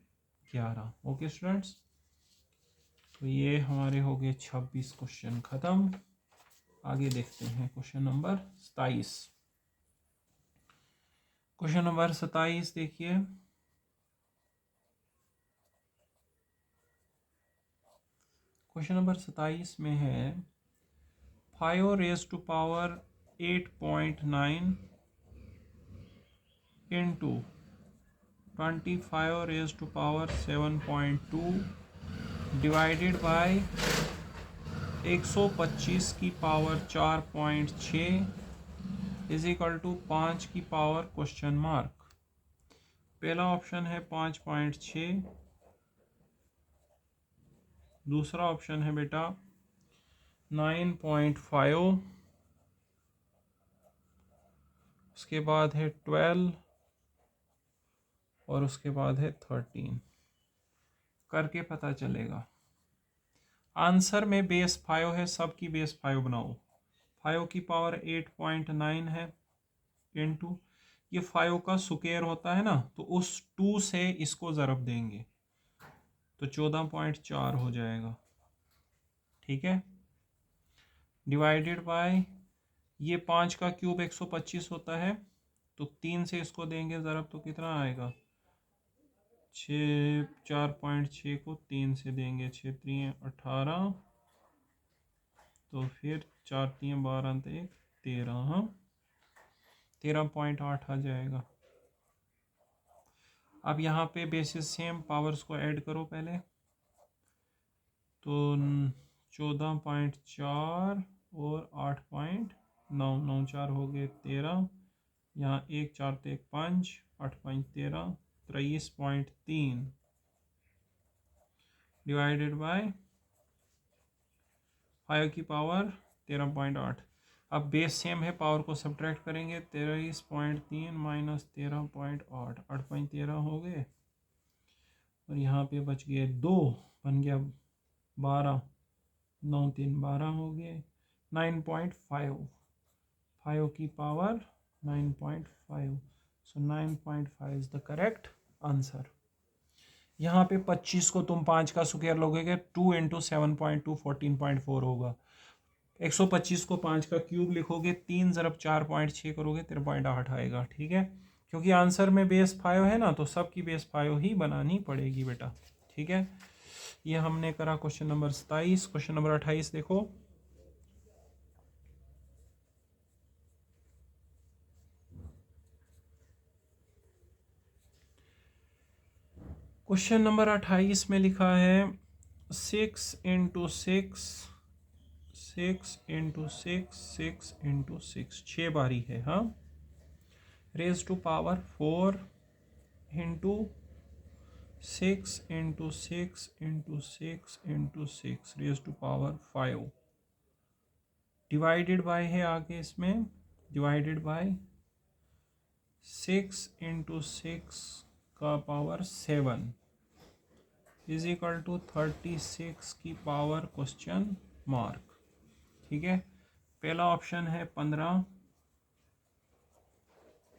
11। ओके स्टूडेंट्स, तो ये हमारे हो गए 26 क्वेश्चन ख़त्म। आगे देखते हैं क्वेश्चन नंबर 27। क्वेश्चन नंबर 27 देखिए, क्वेश्चन नंबर 27 में है 5 raise to power 8.9 into 25 raise to power 7.2 divided by 125 की पावर 4.6 इज इक्वल टू 5 की पावर क्वेश्चन मार्क। पहला ऑप्शन है 5.6, दूसरा ऑप्शन है बेटा 9.5, उसके बाद है 12 और उसके बाद है 13। करके पता चलेगा। आंसर में बेस 5 है, सब की बेस 5 बनाओ। 5 की पावर 8.9 है इंटू ये 5 का स्क्वायर होता है ना, तो उस 2 से इसको ज़रब देंगे तो 14.4 हो जाएगा, ठीक है। डिवाइडेड बाय ये 5 का क्यूब 125 होता है, तो 3 से इसको देंगे ज़रब तो कितना आएगा 6, 4.6 को 3 से देंगे 6 3 18, तो फिर 4 3 12 13, हाँ 13.8 आ जाएगा। अब यहाँ पे बेसिस सेम पावर्स को ऐड करो पहले, तो 14.4 और 8.9, 9 4 हो गए 13, यहाँ 1 4 1 5, 8.13 23.3 डिवाइडेड बाय 5 की पावर 13.8। अब बेस सेम है, पावर को सब्ट्रैक्ट करेंगे 23.3 माइनस 13.8, 8.13 हो गए और यहाँ पे बच गए 2, बन गया 12, 9 3 12 हो गए 9.5, 5 की power 9.5, so 9.5 is the correct answer. यहाँ पे 25 को तुम 5 का स्क्वायर लोगे 2 इंटू 7.2 14.4 होगा। 125 को 5 का क्यूब लिखोगे 3 ज़रब 4.6 करोगे 13.8 आएगा, ठीक है। क्योंकि आंसर में बेस 5 है ना, तो सब की बेस 5 ही बनानी पड़ेगी बेटा, ठीक है। ये हमने करा क्वेश्चन नंबर 27। क्वेश्चन नंबर 28 देखो, क्वेश्चन नंबर 28 में लिखा है 6 इंटू 6 6 इंटू 6 6 इंटू 6, 6 बारी है, हाँ। Raise to power 4 into 6 into 6 into 6 into 6 raise to power 5 divided by है आगे इसमें, डिवाइडेड बाय 6 इंटू 6 का पावर 7 इज इक्वल टू 36 की पावर क्वेश्चन मार्क, ठीक है। पहला ऑप्शन है 15,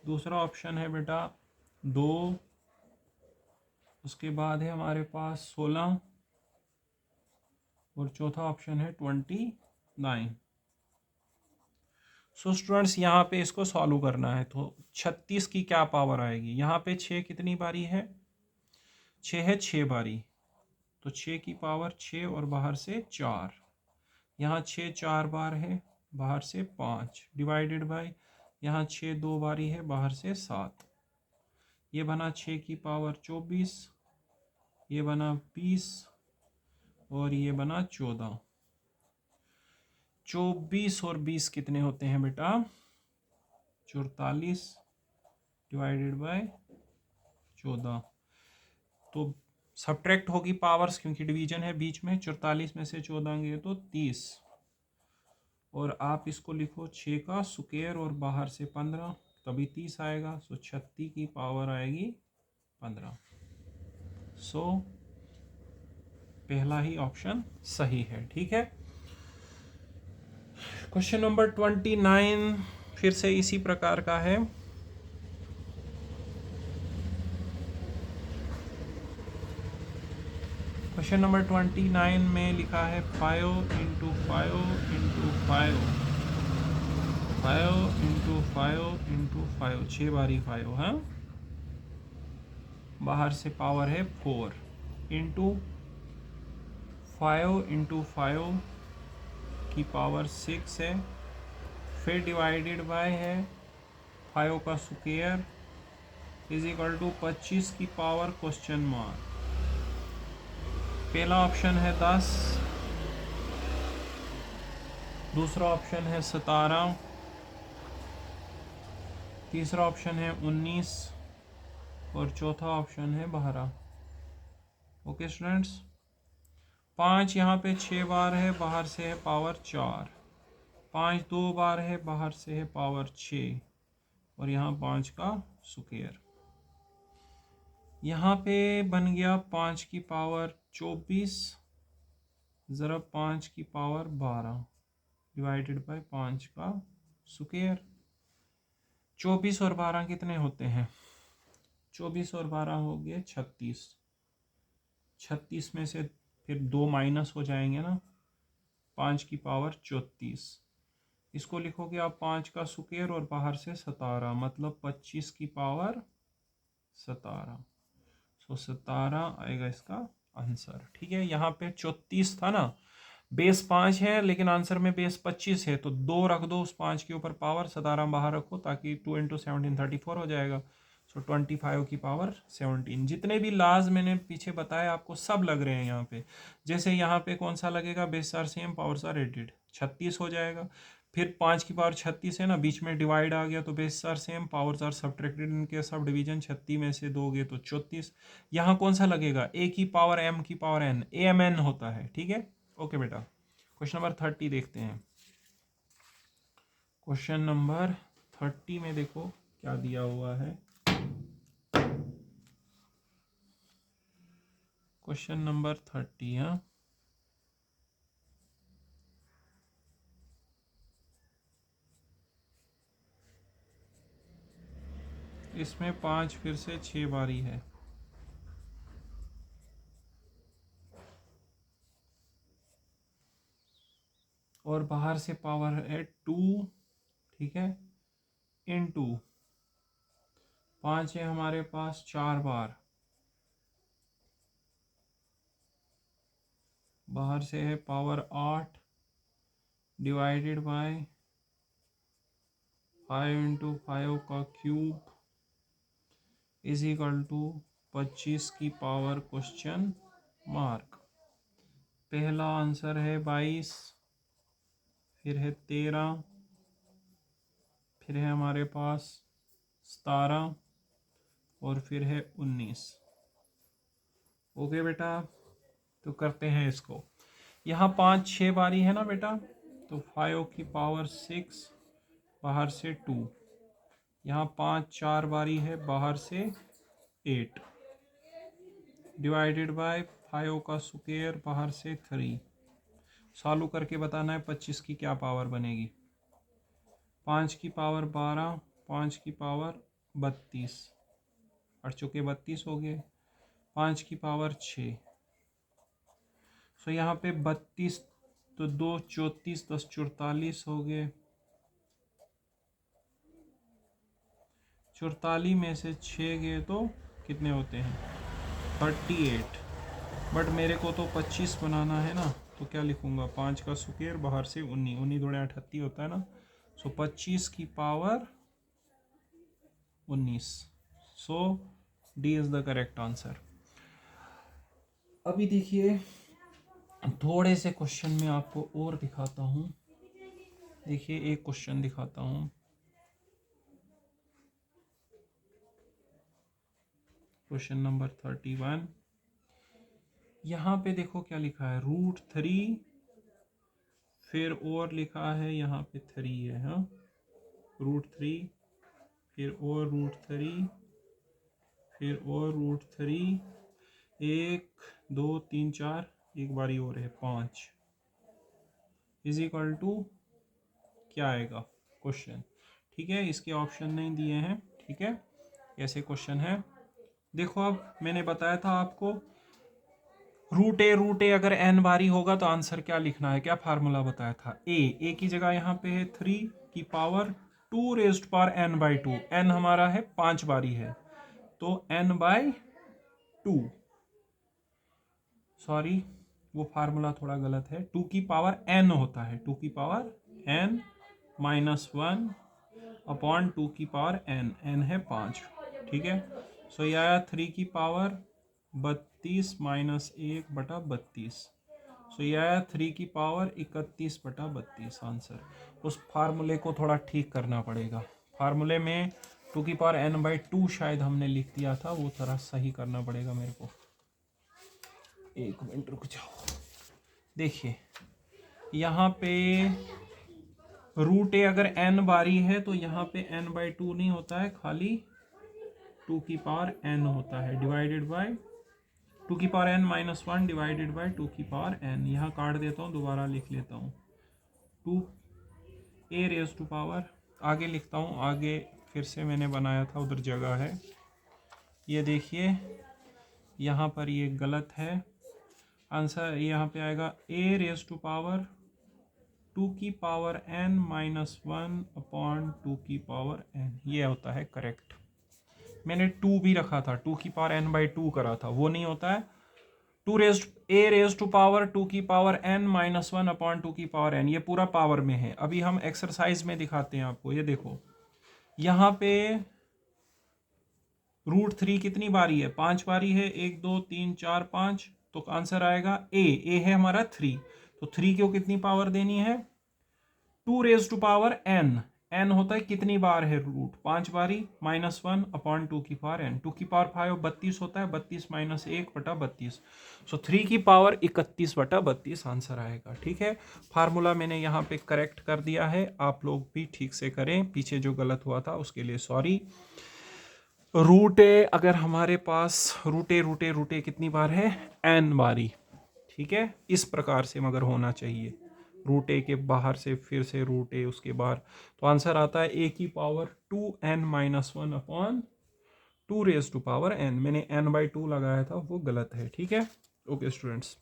दूसरा ऑप्शन है बेटा 2, उसके बाद है हमारे पास 16 और चौथा ऑप्शन है 29। सो स्टूडेंट्स यहाँ पे इसको सॉल्व करना है, तो 36 की क्या पावर आएगी। यहाँ पे 6 कितनी बारी है, 6 है 6 बारी, तो 6 की पावर 6 और बाहर से 4, यहाँ 6 4 बार है, बाहर से 5 डिवाइडेड बाय यहाँ 6 2 बारी है, बाहर से 7, ये बना 6 की पावर 24, ये बना 20 और ये बना 14। 24 और 20 कितने होते हैं बेटा 44 डिवाइडेड बाय 14, तो सब्ट्रैक्ट होगी पावर्स क्योंकि डिवीजन है बीच में। 44 में से 14 गए तो 30, और आप इसको लिखो 6 का स्क्वायर और बाहर से 15, तभी 30 आएगा। सो 36 की पावर आएगी 15। सो पहला ही ऑप्शन सही है, ठीक है। क्वेश्चन नंबर 29 फिर से इसी प्रकार का है। क्वेश्चन नंबर 29 में लिखा है 5 इंटू 5 इंटू 5 5 इंटू 5 6 बारी 5 है, बाहर से पावर है 4 इंटू 5 की पावर 6 है, फिर डिवाइडेड बाय है 5 का स्क्वायर इज इक्वल टू 25 की पावर क्वेश्चन मार्क। पहला ऑप्शन है 10, दूसरा ऑप्शन है 17, तीसरा ऑप्शन है 19 और चौथा ऑप्शन है 12। ओके स्टूडेंट्स, 5 यहाँ पे 6 बार है, बाहर से है पावर 4, 5 2 बार है, बाहर से है पावर 6 और यहाँ 5 का स्क्वायर। यहाँ पे बन गया 5 की पावर 24 ज़रा 5 की पावर 12 डिवाइडेड बाय 5 का स्क्वायर। 24 और 12 कितने होते हैं? 24 और 12 हो गए 36। 36 में से फिर 2 माइनस हो जाएंगे ना, 5 की पावर 34। इसको लिखोगे आप 5 का स्क्वायर और बाहर से 17, मतलब 25 की पावर 17। सो 17 आएगा इसका आंसर। ठीक है, यहाँ पे 34 था ना, बेस 5 है लेकिन आंसर में बेस 25 है, तो 2 रख दो उस 5 के ऊपर, पावर 17 बाहर रखो ताकि 2 इंटू 17 34 हो जाएगा। सो 25 की पावर 17। जितने भी लाज मैंने पीछे बताए आपको सब लग रहे हैं यहाँ पे। जैसे यहाँ पे कौन सा लगेगा, base are same powers are added, 36 हो जाएगा। फिर 5 की पावर 36 है ना, बीच में डिवाइड आ गया तो base are same powers are subtracted, इनके सब डिवीजन 36 में से दोगे तो 34। यहाँ कौन सा लगेगा, ए की पावर एम की power n, a m n होता है। ठीक है, ओके बेटा। क्वेश्चन नंबर 30 देखते हैं। क्वेश्चन नंबर 30 में देखो क्या दिया हुआ है। क्वेश्चन नंबर 30 है, इसमें 5 फिर से 6 बारी है और बाहर से पावर है 2। ठीक है, इनटू 5 है हमारे पास 4 बार, बाहर से है पावर 8 डिवाइडेड बाय 5 इंटू 5 का क्यूब इज इक्वल टू 25 की पावर क्वेश्चन मार्क। पहला आंसर है 22, फिर है 13, फिर है हमारे पास 17 और फिर है 19। ओके बेटा, तो करते हैं इसको। यहाँ 5 6 बारी है ना बेटा, तो 5 की पावर 6 बाहर से 2, यहाँ 5 4 बारी है, बाहर से 8 डिवाइडेड बाय 5 का स्क्वायर बाहर से 3। सॉल्व करके बताना है 25 की क्या पावर बनेगी। 5 की पावर 12, 5 की पावर 32, 8 चौके 32 हो गए, 5 की पावर 6। सो यहाँ पे 32 तो 2 34 10 44 हो गए, 44 में से 6 गए तो कितने होते हैं 38। बट मेरे को तो 25 बनाना है ना, तो क्या लिखूंगा 5 का स्क्वायर बाहर से 19, 19 दूनी 38 होता है ना। सो 25 की power 19। So D is the correct answer. अभी देखिए थोड़े से क्वेश्चन में आपको और दिखाता हूँ। देखिए एक क्वेश्चन दिखाता हूँ। क्वेश्चन नंबर 31, यहाँ पे देखो क्या लिखा है, √3, फिर और लिखा है यहाँ पे 3 है, हाँ √3, फिर और √3, फिर और √3, 1 2 3 4, एक बारी और है 5 इज इक्वल टू क्या आएगा क्वेश्चन। ठीक है, इसके ऑप्शन नहीं दिए हैं। ठीक है, ऐसे क्वेश्चन है। देखो अब मैंने बताया था आपको √a अगर n बारी होगा तो आंसर क्या लिखना है, क्या फार्मूला बताया था, ए की जगह यहाँ पे है 3, की power 2 raised power n by 2। n हमारा है 5 बारी है, तो n बाई 2, सॉरी वो फार्मूला थोड़ा गलत है, 2 की पावर n होता है, 2 की पावर n माइनस 1 अपॉन 2 की पावर n है 5, ठीक है। सो ये आया 3 की पावर 32 माइनस 1 बटा 32। सो ये आया 3 की पावर 31 बटा 32 आंसर। उस फार्मूले को थोड़ा ठीक करना पड़ेगा, फार्मूले में 2 की पावर n बाई 2 शायद हमने लिख दिया था, वो थोड़ा सही करना पड़ेगा मेरे को। एक मिनट रुक जाओ। देखिए यहाँ पे रूट ए अगर n बारी है तो यहाँ पे n बाई 2 नहीं होता है, खाली 2 की पावर n होता है डिवाइडेड बाय 2 की power n minus 1 divided by 2 की पावर n। यहाँ काट देता हूँ, दोबारा लिख लेता हूँ, 2 a रेज टू पावर, आगे लिखता हूँ, आगे फिर से मैंने बनाया था उधर जगह है। ये देखिए यहाँ पर ये गलत है, आंसर यहाँ पे आएगा a रेज टू पावर 2 की पावर n माइनस 1 अपॉन 2 की पावर n, ये होता है करेक्ट। मैंने 2 भी रखा था, 2 की पावर n बाई 2 करा था, वो नहीं होता है। a रेज टू पावर 2 की पावर n माइनस 1 अपॉन 2 की पावर n, ये पूरा पावर में है। अभी हम एक्सरसाइज में दिखाते हैं आपको, ये देखो यहाँ पे √3 कितनी बारी है, 5 बारी है, 1 2 3 4 5, तो आंसर आएगा a है हमारा 3, तो 3 को कितनी पावर देनी है, 2 रेज टू पावर n होता है कितनी बार है रूट, 5 बारी, माइनस 1 अपॉन 2 की पावर n, 2 की पावर 5 32 होता है, 32 माइनस 1 बटा 32, सो 3 की पावर 31 बटा 32 आंसर आएगा, ठीक है। फार्मूला मैंने यहाँ पे करेक्ट कर दिया है, आप लोग भी ठीक से करें, पीछे जो गलत हुआ था उसके लिए सॉरी। रूट ए अगर हमारे पास रूट ए कितनी बार है, n बारी, ठीक है, इस प्रकार से मगर होना चाहिए, रूट ए के बाहर से फिर से रूट ए उसके बाहर, तो आंसर आता है a की power 2n minus 1 upon 2 raise to power n। मैंने n बाई 2 लगाया था, वो गलत है, ठीक है। ओके स्टूडेंट्स,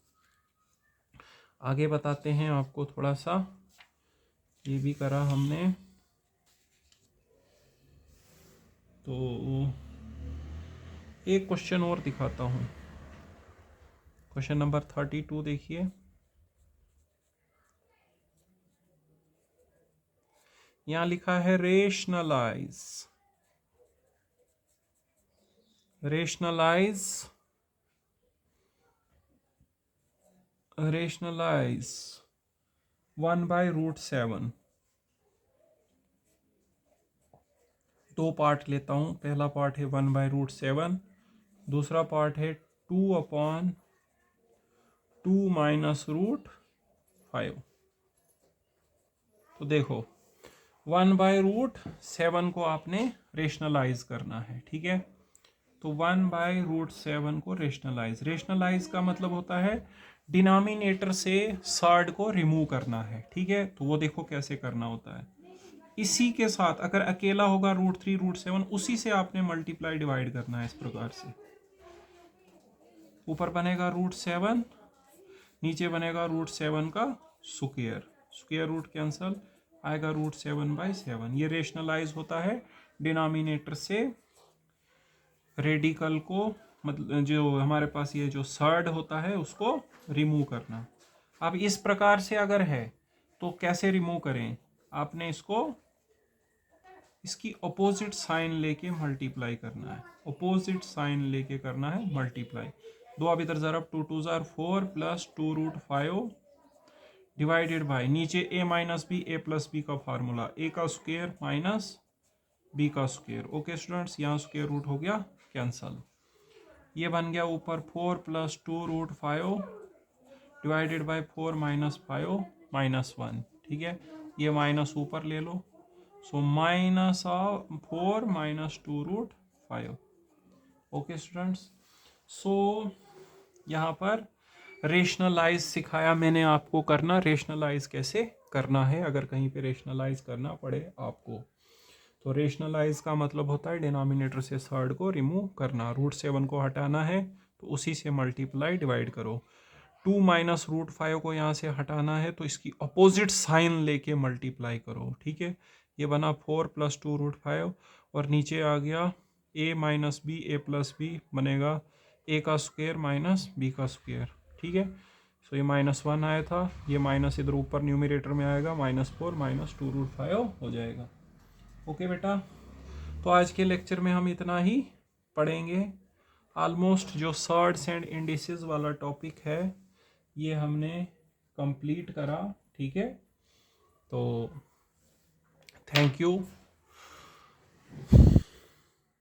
आगे बताते हैं आपको थोड़ा सा, ये भी करा हमने, तो एक क्वेश्चन और दिखाता हूँ, क्वेश्चन नंबर 32 देखिए। यहाँ लिखा है रेशनलाइज रेशनलाइज 1 बाई √7। दो पार्ट लेता हूँ, पहला पार्ट है 1 बाई √7, दूसरा पार्ट है 2 अपॉन 2 माइनस √5। तो देखो 1 बाई √7 को आपने रेशनलाइज करना है, ठीक है। तो 1 बाई √7 को रेशनलाइज का मतलब होता है डिनोमिनेटर से सर्ड को रिमूव करना है, ठीक है। तो वो देखो कैसे करना होता है, इसी के साथ अगर अकेला होगा √3 √7, उसी से आपने मल्टीप्लाई डिवाइड करना है, इस प्रकार से ऊपर बनेगा √7, नीचे बनेगा √7 का स्क्वायर रूट कैंसल, आएगा √7 बाई 7। ये रेशनलाइज होता है डिनोमिनेटर से रेडिकल को, मतलब जो हमारे पास ये जो सर्ड होता है उसको रिमूव करना। अब इस प्रकार से अगर है तो कैसे रिमूव करें, आपने इसकी अपोजिट साइन लेके मल्टीप्लाई करना है, अपोजिट साइन लेके करना है मल्टीप्लाई। दो अब इधर ज़रब, 2 2 ज़ार 4 प्लस 2 √5 डिवाइडेड बाय, नीचे a minus B, a plus B का फार्मूला, a का स्क्वायर माइनस b का स्क्वायर। ओके स्टूडेंट्स, यहाँ स्क्वायर रूट हो गया कैंसल, ये बन गया ऊपर 4 plus 2 √5 divided by 4 minus 5 minus 1, ठीक है। ये माइनस ऊपर ले लो, so minus 4 minus 2 √5। Okay students, so यहाँ पर रेशनलाइज सिखाया मैंने आपको करना, रेशनलाइज कैसे करना है अगर कहीं पे रेशनलाइज करना पड़े आपको। तो रेशनलाइज का मतलब होता है डिनोमिनेटर से सर्ड को रिमूव करना, √7 को हटाना है तो उसी से मल्टीप्लाई डिवाइड करो। 2 माइनस रूट 5 को यहाँ से हटाना है तो इसकी अपोजिट साइन लेके मल्टीप्लाई करो, ठीक है। ये बना 4 प्लस 2 रूट 5 और नीचे आ गया a minus b, a plus b बनेगा a का स्क्वायर माइनस b का स्क्वायर, ठीक है। सो ये -1 आया था, ये माइनस इधर ऊपर न्यूमरेटर में आएगा, -4 माइनस 2 रूट 5 हो जाएगा। ओके बेटा, तो आज के लेक्चर में हम इतना ही पढ़ेंगे। ऑलमोस्ट जो सर्ड्स एंड इंडिसेस वाला टॉपिक है ये हमने कंप्लीट करा, ठीक है। तो थैंक यू।